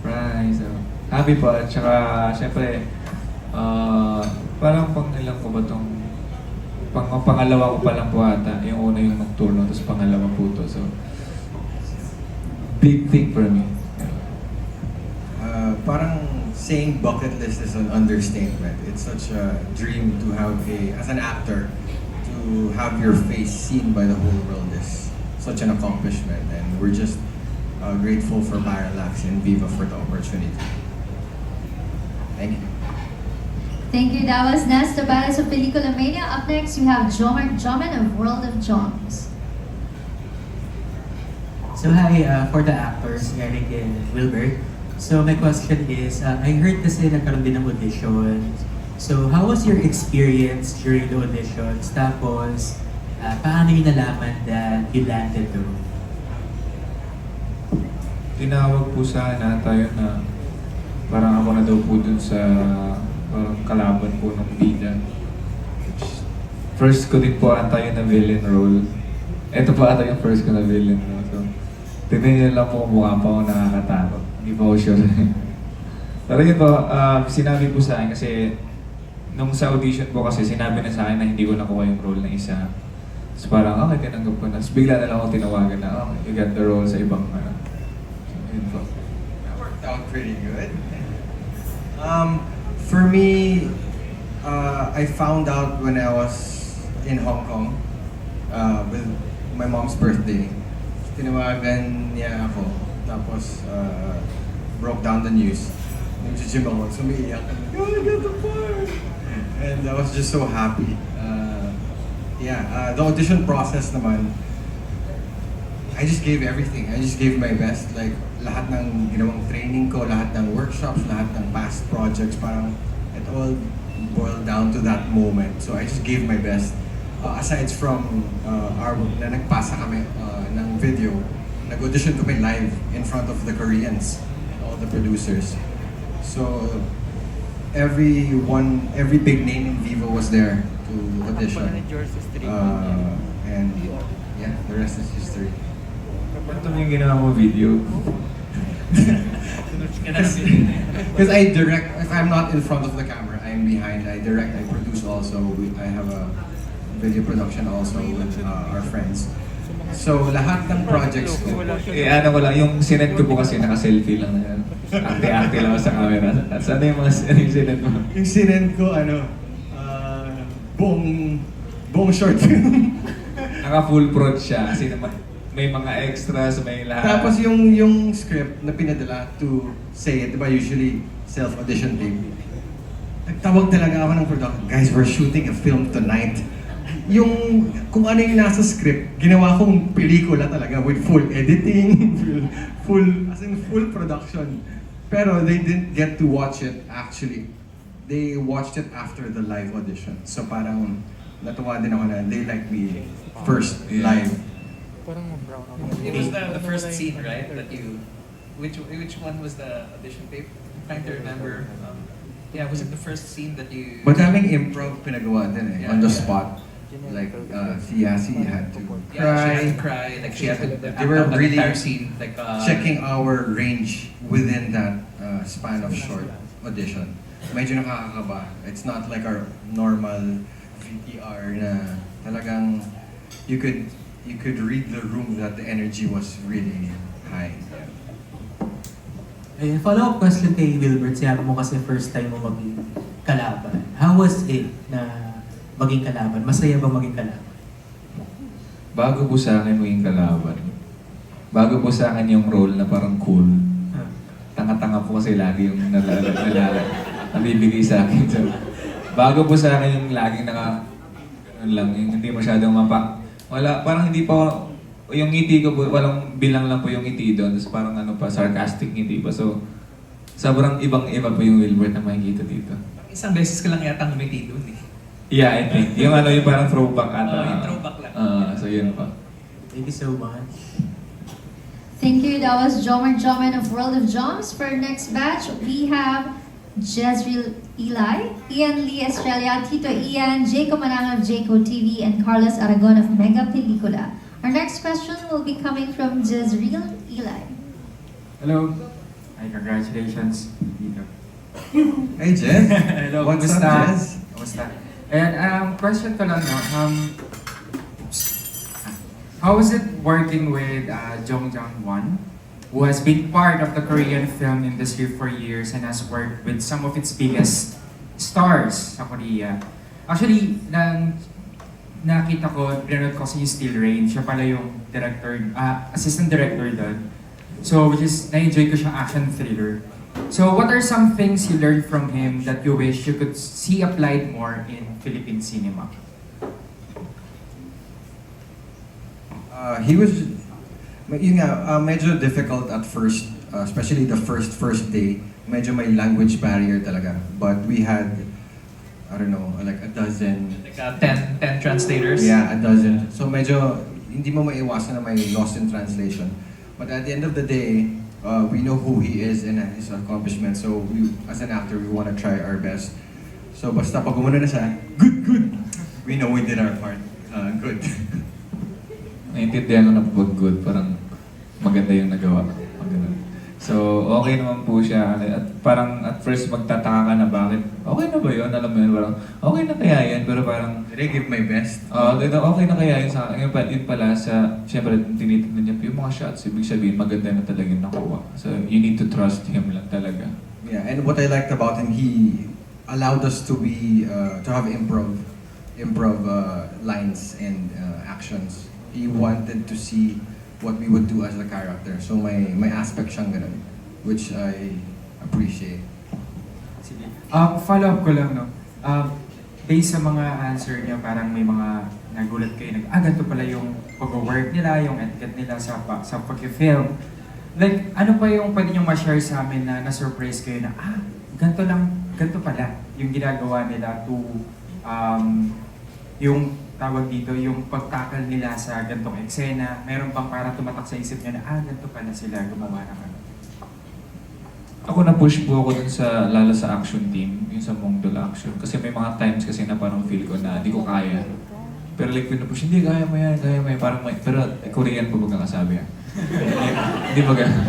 Surprise. Happy po at saka syempre parang pang ilang ko ba itong pangalawa ko pa lang po ata. Yung una yung nocturno, tapos pangalawa po ito. So, big thing for me. Parang saying bucket list is an understatement. It's such a dream to have as an actor, to have your face seen by the whole world is such an accomplishment. And we're just grateful for Parallax and Viva for the opportunity. Thank you. Thank you. That was Nesta Balas of Pelikula Mania. Up next, we have Jomar Joman of World of Joms. So hi, for the actors, Eric and Wilbert. So my question is, I heard kasi nagkaroon din ng audition. So how was your experience during the auditions? Tapos, paano yung nalaman that you landed the role? Tinawag po sana tayo na parang ako na daw po dun sa parang kalaban po ng bida. First ko din po ata yun na villain role. Ito po ata yung first ko na villain role. So, tignan nyo lang po kung mukha pa ako nakakatakot. Hindi pa ako sure. Pero yun po, sinabi po sa akin kasi nung sa audition po kasi sinabi na sa akin na hindi ko nakuha yung role na isa. So parang, okay, tinanggap ko na. Tapos bigla na lang ako tinawagan na, okay, you got the role sa ibang yun po. That worked out pretty good. For me, I found out when I was in Hong Kong with my mom's birthday. Tinawagan niya ako, tapos broke down the news. Nag-gym ako, sumiiyak. Oh, I got the part! And I was just so happy. The audition process naman, I just gave everything. I just gave my best. Like, lahat ng ginawang training ko, lahat ng workshops, lahat ng past projects, parang it all boiled down to that moment. So I just gave my best. Aside from na nagpasa kami ng video, nag-audition kami live in front of the Koreans and all the producers. So every big name in Viva was there to audition. And yeah, the rest is history. Ito yung ginawa mo video. Because I direct, if I'm not in front of the camera, I'm behind. I direct, I produce also. I have a video production also with our friends. So lahat ng projects ko. Ano ko lang, yung sinend ko po kasi naka-selfie lang na yan. Arte-arte lang sa camera. At ano yung mga yung sinend mo? Yung sinend ko, buong short film. Naka-full prod siya kasi naman may mga extras, may lahat. Tapos yung script na pinadala to say it, diba usually self-audition tape. Nagtawag talaga ako ng production, guys, we're shooting a film tonight. Yung kung ano yung nasa script, ginawa kong pelikula talaga with full editing, full production. Pero they didn't get to watch it actually. They watched it after the live audition. So parang natuwa din ako na they liked me first live. It was the first scene, right? That you, which one was the audition tape? I'm trying to remember. Was it the first scene that you? Madaming improv pinagawa din Yeah, on the yeah. spot. Like si Yasi had to She had to cry. Like she had to. They were really entire scene, like checking our range within that span of short audition. Medyo nakakakaba. It's not like our normal VTR na talagang you could read the room that the energy was really high. Follow-up question kay Wilbert, sinabi mo kasi first time mo maging kalaban. How was it na maging kalaban? Masaya ba maging kalaban? Bago po sa akin maging kalaban. Bago po sa akin yung role na parang cool. Tanga-tanga po kasi lagi yung nalibigay sa akin. So, bago po sa akin yung laging yung hindi masyadong Wala, parang hindi pa, yung ngiti ko, walang bilang lang po yung ngiti doon. Tapos parang ano pa, sarcastic ngiti pa. So, sobrang ibang-iba po yung Wilbert na makikita dito. Isang beses ka lang yata ngumiti doon eh. Yeah, I think. Yung ano, yung parang throwback ata. Yung throwback lang. So yun pa. Thank you so much. Thank you. That was Jomer Joman of World of Joms. For our next batch, we have Jezreel Eli, Ian Lee Estrella, Tito Ian, Jacob Manang of Jaco TV, and Carlos Aragon of Mega Pelicula. Our next question will be coming from Jezreel Eli. Hello. Hi, congratulations. Dito. Hey, Jez. Hello, What's kumusta? up, Jez? Kumusta? Ayan, question ko lang, no? How was it working with Jong Jang-won, who has been part of the Korean film industry for years and has worked with some of its biggest stars sa Korea? Actually, nakita ko, pinanood ko sa yung Steel Rain, siya pala yung director, assistant director doon. So, which is, na-enjoy ko siyang action thriller. So, what are some things you learned from him that you wish you could see applied more in Philippine cinema? He was, yun nga, medyo difficult at first, especially the first day. Medyo may language barrier talaga. But we had, I don't know, like a dozen. Like 10 translators? Yeah, a dozen. So medyo, hindi mo maiwasan na may lost in translation. But at the end of the day, we know who he is and his accomplishments. So we, as an actor, we want to try our best. So basta pag umuna na siya, good. We know we did our part. Good. Naintindihan ko na pag good, parang maganda yung nagawa. Ganun. So, okay naman po siya. At parang at first magtataka ka na bakit, okay na ba yun? Alam mo yun, parang okay na kaya yan, pero parang did I give my best? Okay na kaya yun sa akin. Yun pala sa, syempre tinitignan niya yung mga shots, ibig sabihin maganda na talaga yung nakuha. So, you need to trust him lang talaga. Yeah, and what I liked about him, he allowed us to be, to have improv lines and actions. He wanted to see what we would do as a character. So may aspect siyang ganun, which I appreciate. Sige. Follow-up ko lang, no? Based sa mga answer niyo, parang may mga nagulat kayo, ganito pala yung pag-work nila, yung etiquette nila sa pag-film. Like, ano pa yung pwede nyo ma-share sa amin na na-surprise kayo na, ganito pala yung ginagawa nila to, yung tawag dito, yung pagtakal nila sa gantong eksena, meron bang para tumatak sa isip niya na, ganito pala sila gumawa na ano? Ako na-push po ako dun sa, lalo sa action team, yung sa Mongdol Action. Kasi may mga times kasi na parang feel ko na di ko kaya. Pero like, pinapush, hindi, kaya mo yan. Parang may, pero Korean po magkakasabi yan. Hindi ba ganun?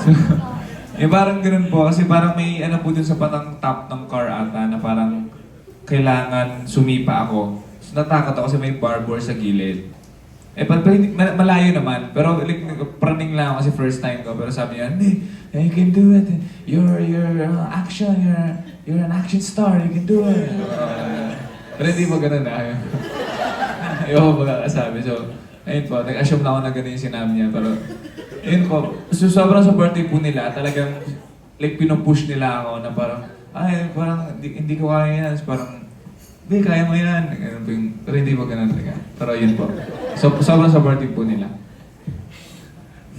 So, parang ganun po, kasi parang may ano po dun sa patang top ng car ata na parang kailangan sumipa ako. So, natakot ako kasi may barbor sa gilid. Malayo naman. Pero like, praning lang ako kasi first time ko. Pero sabi niya, hindi, you can do it. You're action, you're an action star, you can do it. Pero hindi mo ganun na. Ayaw ko magkakasabi. So, ayun po, nag-assume na ako na ganun yung sinabi niya. Pero, ayun po, so, sobrang supportive po nila. Talagang, like, pinupush nila ako na parang, parang hindi ko kaya yan. Parang, hindi, kaya mo yan. Pero hindi mo ganun talaga. Pero yun po. So, sobrang supportive po nila.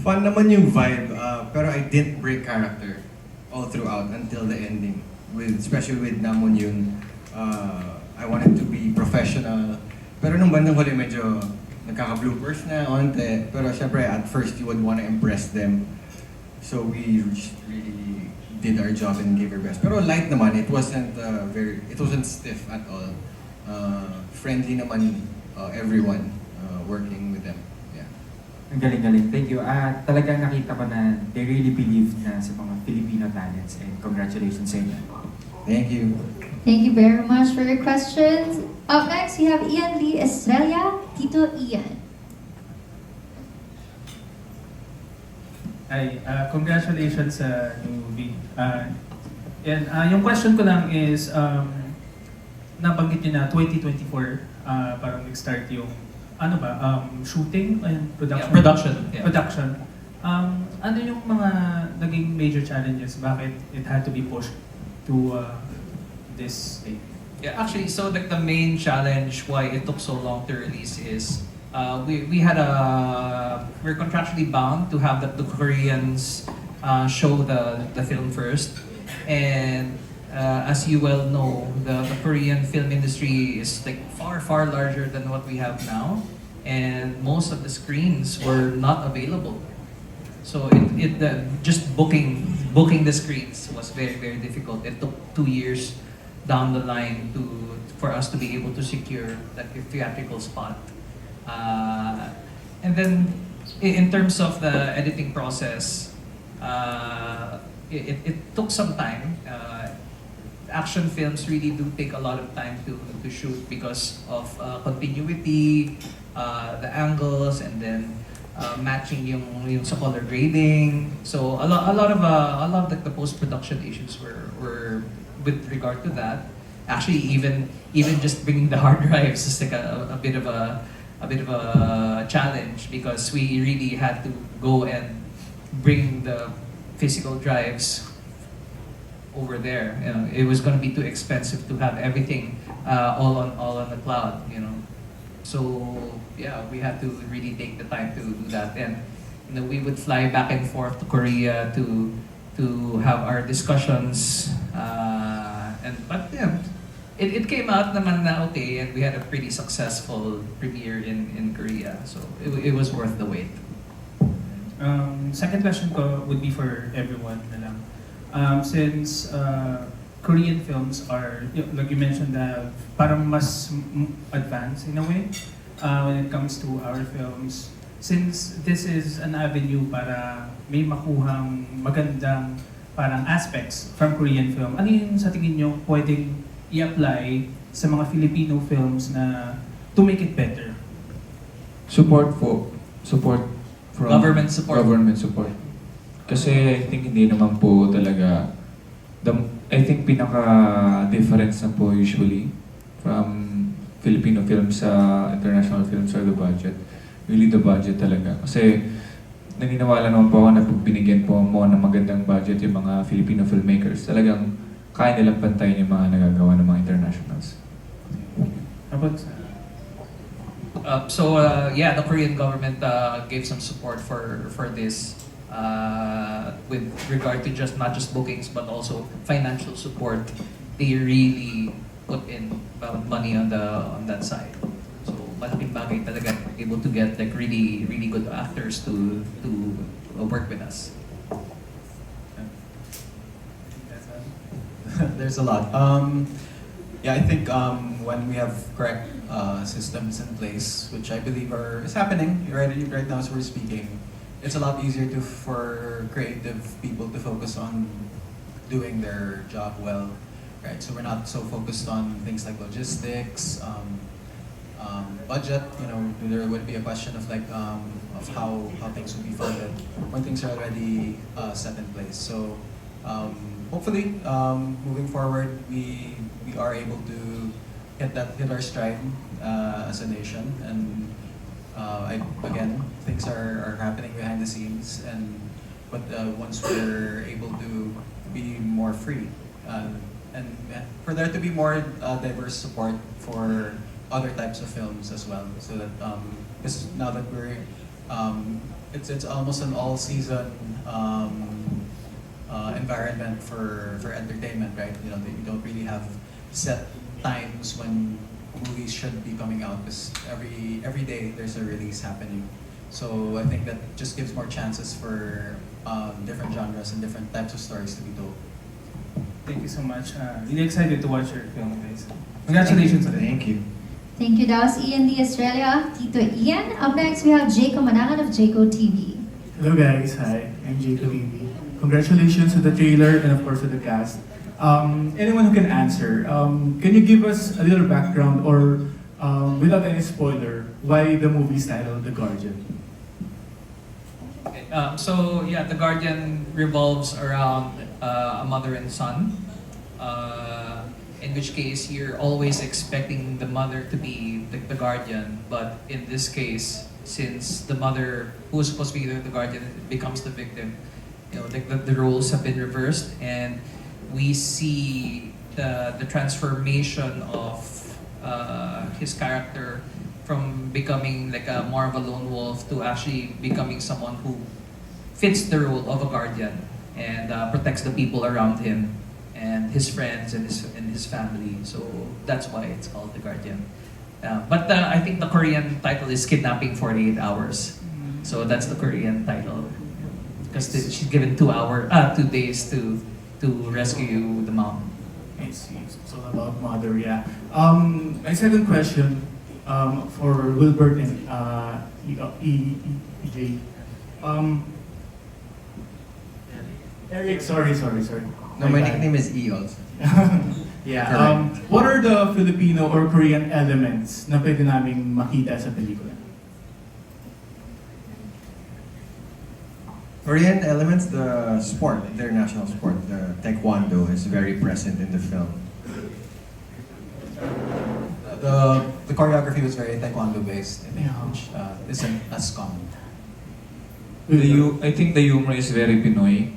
Fun naman yung vibe, pero I didn't break character all throughout until the ending. Especially with Namon Yun, I wanted to be professional. Pero nung bandang huli medyo nagkaka-bloopers na onte. Pero syempre, at first you would want to impress them. So we really did our job and gave our best. Pero light naman, it wasn't stiff at all. Friendly naman everyone working with them. Yeah. Ang galing-galing. Thank you. Talagang nakita ko na they really believe na sa mga Filipino talents and congratulations sa inyo. Thank you. Thank you very much for your questions. Up next, we have Ian Lee Estrella, Tito Ian. Hi, congratulations sa new movie. Yung question ko lang is, nabanggit niyo na 2024, parang nag-start yung, shooting and production? Yeah. Production. Ano yung mga naging major challenges? Bakit it had to be pushed to this date? Yeah, actually, so the main challenge why it took so long to release is we're contractually bound to have the Koreans show the film first, and as you well know, the Korean film industry is like far larger than what we have now, and most of the screens were not available. So just booking the screens was very difficult. It took 2 years down the line for us to be able to secure that theatrical spot. And then in terms of the editing process, it took some time. Action films really do take a lot of time to shoot because of continuity, the angles, and then matching yung sa color grading. So a lot of the post-production issues were with regard to that. Actually, even just bringing the hard drives is like a bit of a challenge because we really had to go and bring the physical drives over there. You know, it was going to be too expensive to have everything all on the cloud. You know, so yeah, we had to really take the time to do that, and we would fly back and forth to Korea to have our discussions. But yeah, it came out naman na okay, and we had a pretty successful premiere in Korea. So it was worth the wait. Second question ko would be for everyone na lang. Since Korean films are, like you mentioned, parang mas advanced in a way when it comes to our films. Since this is an avenue para may makuhang magandang parang aspects from Korean film, ano yung sa tingin nyo pwedeng i-apply sa mga Filipino films na to make it better? Support from Government support. Kasi I think hindi naman po talaga I think pinaka-difference na po usually from Filipino films sa international films are the budget. Really the budget talaga. Kasi naniniwala naman po ako na pag binigyan po mo ng magandang budget yung mga Filipino filmmakers, talagang kaya nilang pantayin yung mga nagagawa ng mga internationals. Yeah, the Korean government gave some support for this with regard to not just bookings but also financial support. They really put in money on that side. So malaking bagay talaga able to get like really good actors to work with us. There's a lot. Yeah, I think when we have correct systems in place, which I believe is happening right now as we're speaking, it's a lot easier for creative people to focus on doing their job well, right? So we're not so focused on things like logistics, budget. You know, there would be a question of of how things would be funded when things are already set in place. So hopefully, moving forward, we are able to hit our stride as a nation, and again, things are happening behind the scenes, but once we're able to be more free, and for there to be more diverse support for other types of films as well, so that because now that it's almost an all-season environment for entertainment, right? You know, you don't really have set times when movies should be coming out, because every day there's a release happening. So I think that just gives more chances for different genres and different types of stories to be told. Thank you so much. Really excited to watch your film, guys. Congratulations. Thank you. Thank you. That was Ian D. Australia, Tito Ian. Up next, we have Jaco Manangan of Jaco TV. Hello guys, hi, I'm Jaco TV. Congratulations to the trailer and of course to the cast. Anyone who can answer, can you give us a little background or without any spoiler, why the movie is titled The Guardian? Okay, so yeah, The Guardian revolves around a mother and son. In which case you're always expecting the mother to be the guardian, but in this case, since the mother who is supposed to be the guardian becomes the victim, you know, the roles have been reversed, and we see the transformation of his character from becoming like a more of a lone wolf to actually becoming someone who fits the role of a guardian and protects the people around him and his friends and his family. So that's why it's called The Guardian. But I think the Korean title is Kidnapping 48 Hours. So that's the Korean title. Because she's given 2 days to rescue the mom. I see. It's all about mother, yeah. My second question for Wilbert and EJ. Eric, sorry. No, my nickname is E also. Yeah. What are the Filipino or Korean elements na pwede naming makita sa pelikula? Korean elements, the sport, their national sport, the Taekwondo is very present in the film. The choreography was very Taekwondo based, which isn't as common. I think the humor is very Pinoy.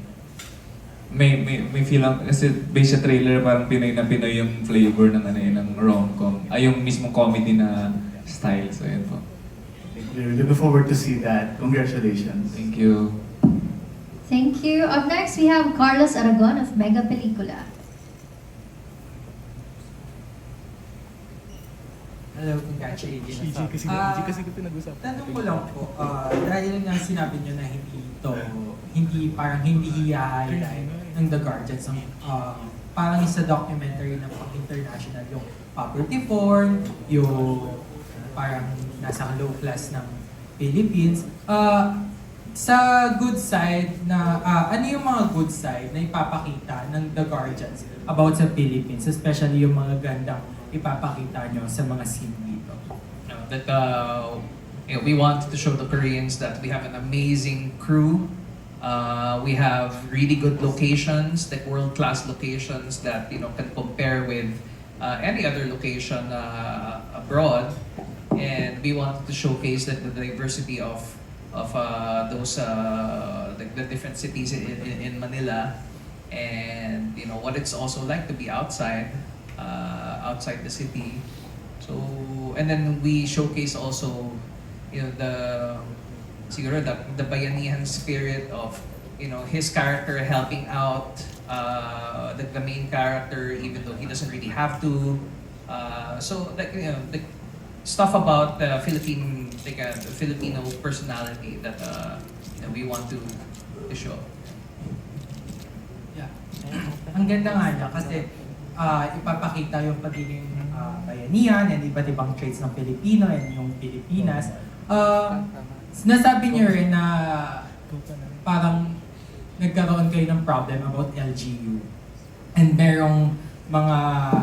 May feel lang, kasi based sa trailer, parang Pinoy na Pinoy yung flavor ng ng rom-com. Ay, yung mismong comedy na style. So, yun po. We're looking forward to see that. Congratulations. Thank you. Thank you. Up next, we have Carlos Aragon of Mega Pelikula. Hello, congratulations. kasi pinag-usapan. Tanong ko lang po, dahil nga sinabi nyo na hindi i-highlight ng The Guardians, parang isa documentary na pang-international, yung poverty porn, yung parang nasa low class ng Philippines. Sa good side na, ano yung mga good side na ipapakita ng The Guardians about sa Philippines, especially yung mga gandang ipapakita nyo sa mga scene dito? We want to show the Koreans that we have an amazing crew. We have really good locations, like world-class locations that can compare with any other location abroad. And we want to showcase the diversity of those the different cities in Manila, and what it's also like to be outside the city. So, and then we showcase also the bayanihan spirit of his character helping out the main character even though he doesn't really have to. So like the stuff about the Filipino personality that we want to show. Yeah. Ang ganda nga niya kasi ipapakita yung pagiging bayanihan and iba't ibang traits ng Pilipino and yung Pilipinas. Nasabi niyo rin na parang nagkaroon kayo ng problem about LGU and merong mga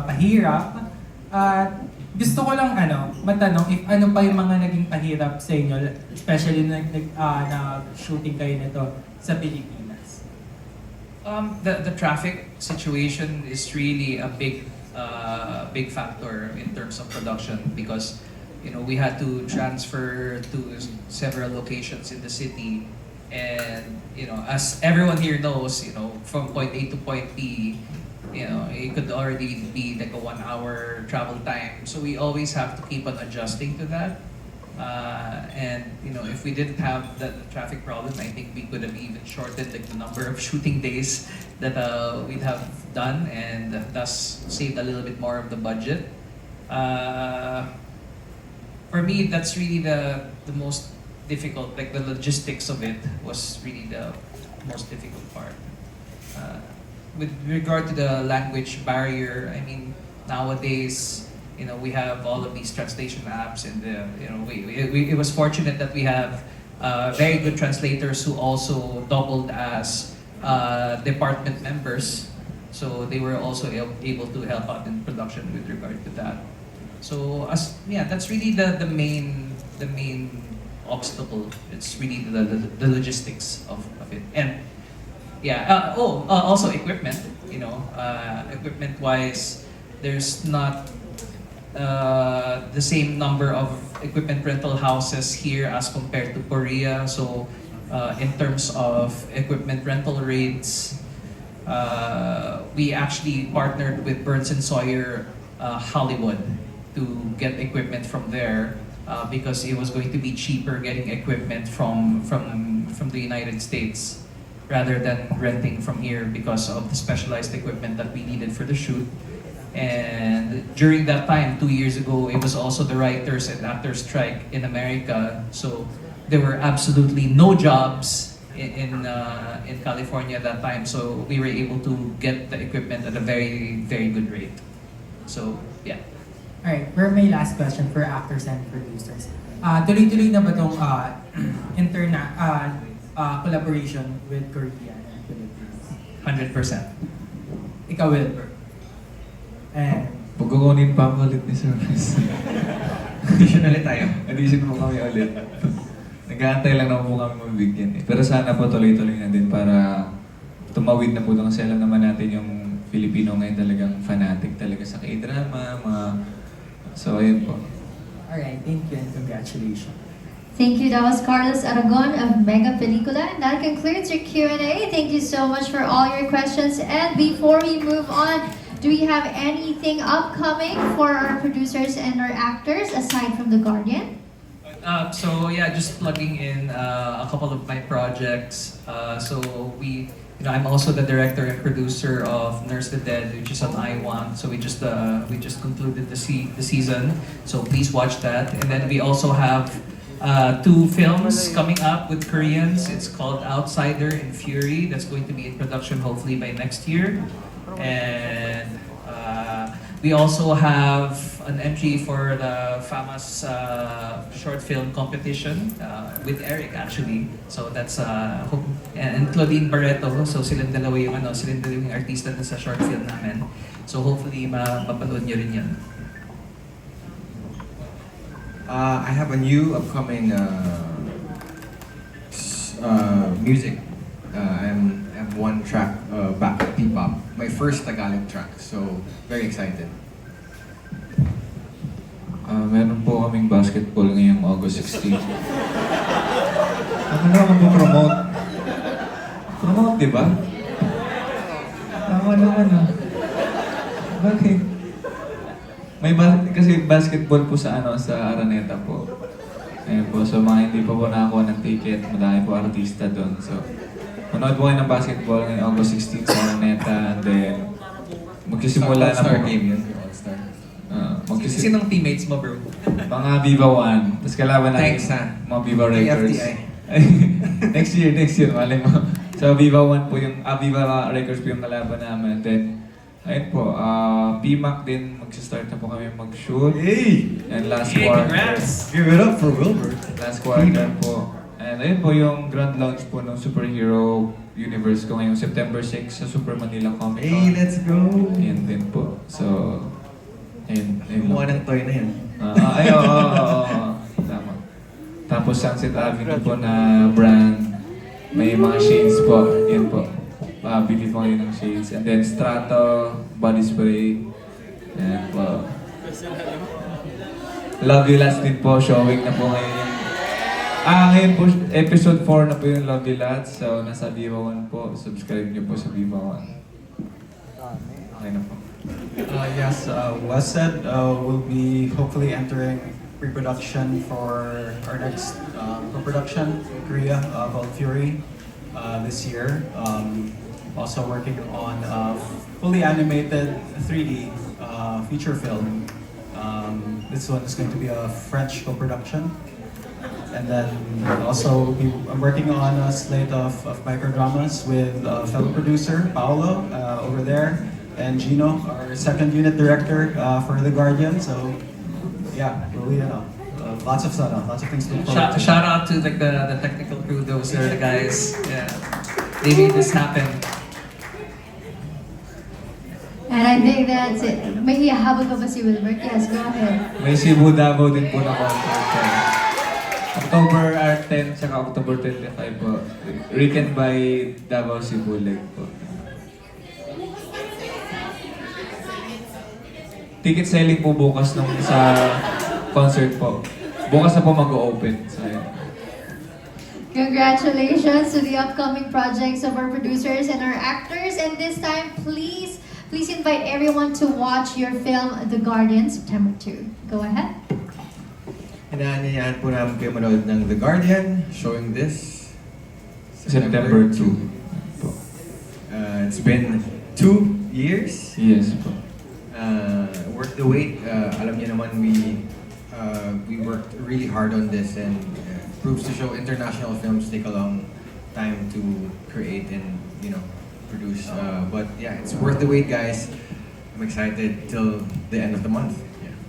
pahirap. Gusto ko lang matanong if ano pa yung mga naging pahirap sa inyo, especially na shooting kayo nito sa Pilipinas. The traffic situation is really a big factor in terms of production because we had to transfer to several locations in the city, and as everyone here knows, from point A to point B, it could already be like a 1-hour travel time. So we always have to keep on adjusting to that. And if we didn't have the traffic problem, I think we could have even shortened the number of shooting days that we'd have done, and thus saved a little bit more of the budget. For me, that's really the most difficult. Like the logistics of it was really the most difficult part. With regard to the language barrier, I mean, nowadays, we have all of these translation apps, and it was fortunate that we have very good translators who also doubled as department members, so they were also able to help out in production with regard to that. So that's really the main obstacle. It's really the logistics of it. And also equipment. Equipment wise, there's not the same number of equipment rental houses here as compared to Korea. So in terms of equipment rental rates, we actually partnered with Burns and Sawyer Hollywood to get equipment from there because it was going to be cheaper getting equipment from the United States rather than renting from here because of the specialized equipment that we needed for the shoot. And during that time, 2 years ago, it was also the writers and actors strike in America. So there were absolutely no jobs in California at that time. So we were able to get the equipment at a very, very good rate. So yeah. Alright, for my last question for actors and producers. Tuloy-tuloy na ba itong collaboration with Korea and Philippines? 100%. Ikaw, Wilbur. And Pagkukunin pa ako ulit ni Surprise. Audition ulit tayo. Audition mo kami ulit. Nag-aantay lang naman po kami mabigyan eh. Pero sana po tuloy-tuloy na din para tumawid na po doon kasi alam naman natin yung Filipino ngayon talagang fanatic talaga sa K-drama, So, ayun po. alright, thank you and congratulations. Thank you. That was Carlos Aragon of Mega Pelicula. And that concludes your Q&A. Thank you so much for all your questions. And before we move on, do we have anything upcoming for our producers and our actors aside from The Guardian? So yeah, just plugging in a couple of my projects. I'm also the director and producer of Nurse the Dead, which is on I1. So we just concluded the season. So please watch that. And then we also have 2 films coming up with Koreans. It's called Outsider and Fury. That's going to be in production hopefully by next year. And we also have an entry for the FAMAS short film competition with Eric actually. So that's and Claudine Barreto. So silang dalawa yung artista na sa short film namin. So hopefully mapanood nyo rin yan. I have a new upcoming music. I have one track back at P-pop. My first Tagalog track. So very excited. Meron po kaming basketball ngayong August 16. Ano naman po promote? Promote, di ba? Tama naman Bakit? Kasi basketball po sa Araneta po. Ayun po, so mga hindi pa po nakakuha ng ticket, madami po artista doon. So, manood po kayo ng basketball ngayong August 16 sa Araneta and then magsisimula na po. All-star game yun. All-star. Sinong teammates mo, bro? Mga Viva 1. Tapos kalaban natin mga Viva Records. next year, malay mo. So Viva 1 po yung, Viva Records po yung kalaban namin. Then, ayun po, PMAC din, mag-start na po kami mag-shoot. Hey! And last quarter. Congrats! Give it up for Wilbur. Last quarter po. And ayun po yung grand launch po ng superhero universe ko ngayong September 6 sa Super Manila Comic Con. Hey, let's go! Ayun din po. So, ayun. Kumuha ng toy na yan. Tama. Tapos Sunset Avenue po na brand. May mga shades po. Yan po. Bili po kayo ng shades. And then Strato, body spray. Yan po. Love You Lots din po. Showing na po ngayon. Ngayon po, episode 4 na po yung Love You Lots. So, nasa Viva 1 po. Subscribe niyo po sa Viva 1. Okay na po. Yes, Wes said we'll be hopefully entering pre-production for our next co-production in Korea called Fury this year. Also working on a fully animated 3D feature film. This one is going to be a French co-production. And then also I'm working on a slate of microdramas with fellow producer Paolo over there. And Gino, our second unit director for The Guardian. So, yeah, really, lots of things to look forward to. Shout out to the technical crew, those are the guys. Yeah, they made this happen. And I think that's it. May ihabol ka ba si Wilbert? Yes, go ahead. May Cebu Davao din po na concert. October 10 saka October 25 po. Written by Davao Cebu Leg po. Ticket selling po bukas nung sa concert po. Bukas na po mag-open. So, Congratulations to the upcoming projects of our producers and our actors. And this time, please invite everyone to watch your film, The Guardian, September 2. Go ahead. Inaanyayahan po namin kayo manood ng The Guardian, showing this September 2. It's been 2 years. Yes po. Worth the wait. Alam niyo naman, we worked really hard on this, and proves to show international films take a long time to create and produce. But yeah, it's worth the wait, guys. I'm excited till the end of the month.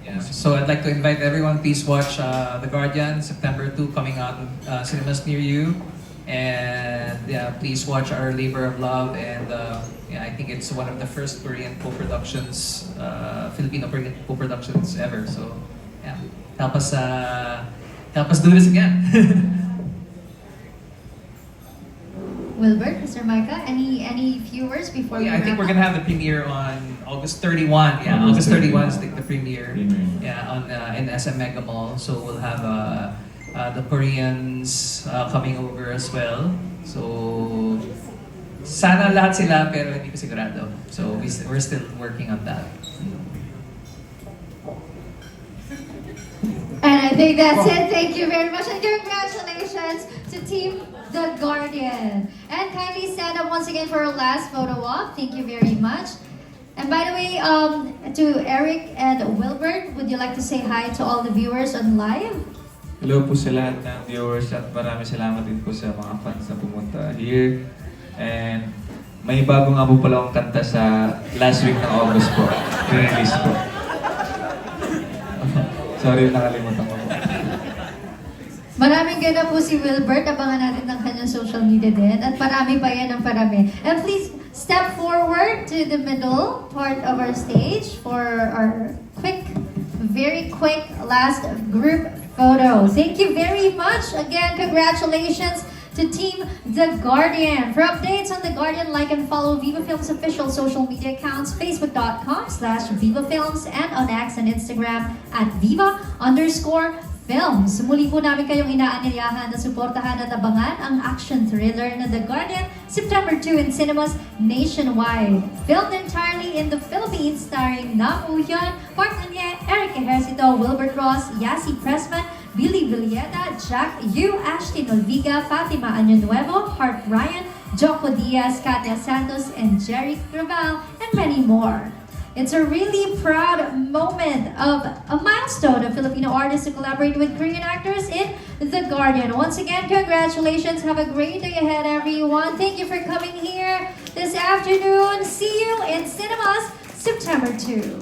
Yeah. So I'd like to invite everyone, please watch The Guardian, September 2, coming out in cinemas near you. And yeah, please watch our labor of love. And yeah, I think it's one of the first Korean co-productions, Filipino Korean co-productions ever. So yeah, help us do this again. Wilbert, Mr. Micah, any few words before we I think wrap we're up? gonna have the premiere on August 31. Yeah, August 31 is the premiere. Yeah, on in SM Mega Mall. So we'll have the Koreans coming over as well. So sana lahat sila, pero hindi ko sigurado. So we're still working on that. And I think that's it. Thank you very much, and congratulations to Team The Guardian. And kindly stand up once again for our last photo op. Thank you very much. And by the way, to Eric and Wilbert, would you like to say hi to all the viewers on live? Hello po sa lahat ng viewers at maraming salamat din po sa mga fans na pumunta here. And may bago nga po pala akong kanta sa last week ng August po. Release po. Sorry, nakalimutan ko po. Maraming ganda po si Wilbert. Abangan natin ng kanyang social media din. At parami pa yan ang parami. And please step forward to the middle part of our stage for our very quick last group photo. Thank you very much. Again, congratulations to Team The Guardian. For updates on The Guardian, like and follow Viva Films official social media accounts, facebook.com/VivaFilms, and on X and Instagram at Viva_Films. Muli po namin kayong inaanyayahan na suportahan at abangan ang action thriller na The Guardian, September 2 in cinemas nationwide. Filmed entirely in the Philippines, starring Nam Woo-hyun, Park Eun-hye, Eric Ejercito, Wilbert Ross, Yasi Pressman, Billy Villeta, Jack Yu, Ashton Olviga, Fatima Año-Nuevo, Hart Ryan, Joko Diaz, Katya Santos, and Jerry Craval, and many more. It's a really proud moment of a milestone of Filipino artists to collaborate with Korean actors in The Guardian. Once again, congratulations. Have a great day ahead, everyone. Thank you for coming here this afternoon. See you in cinemas September 2.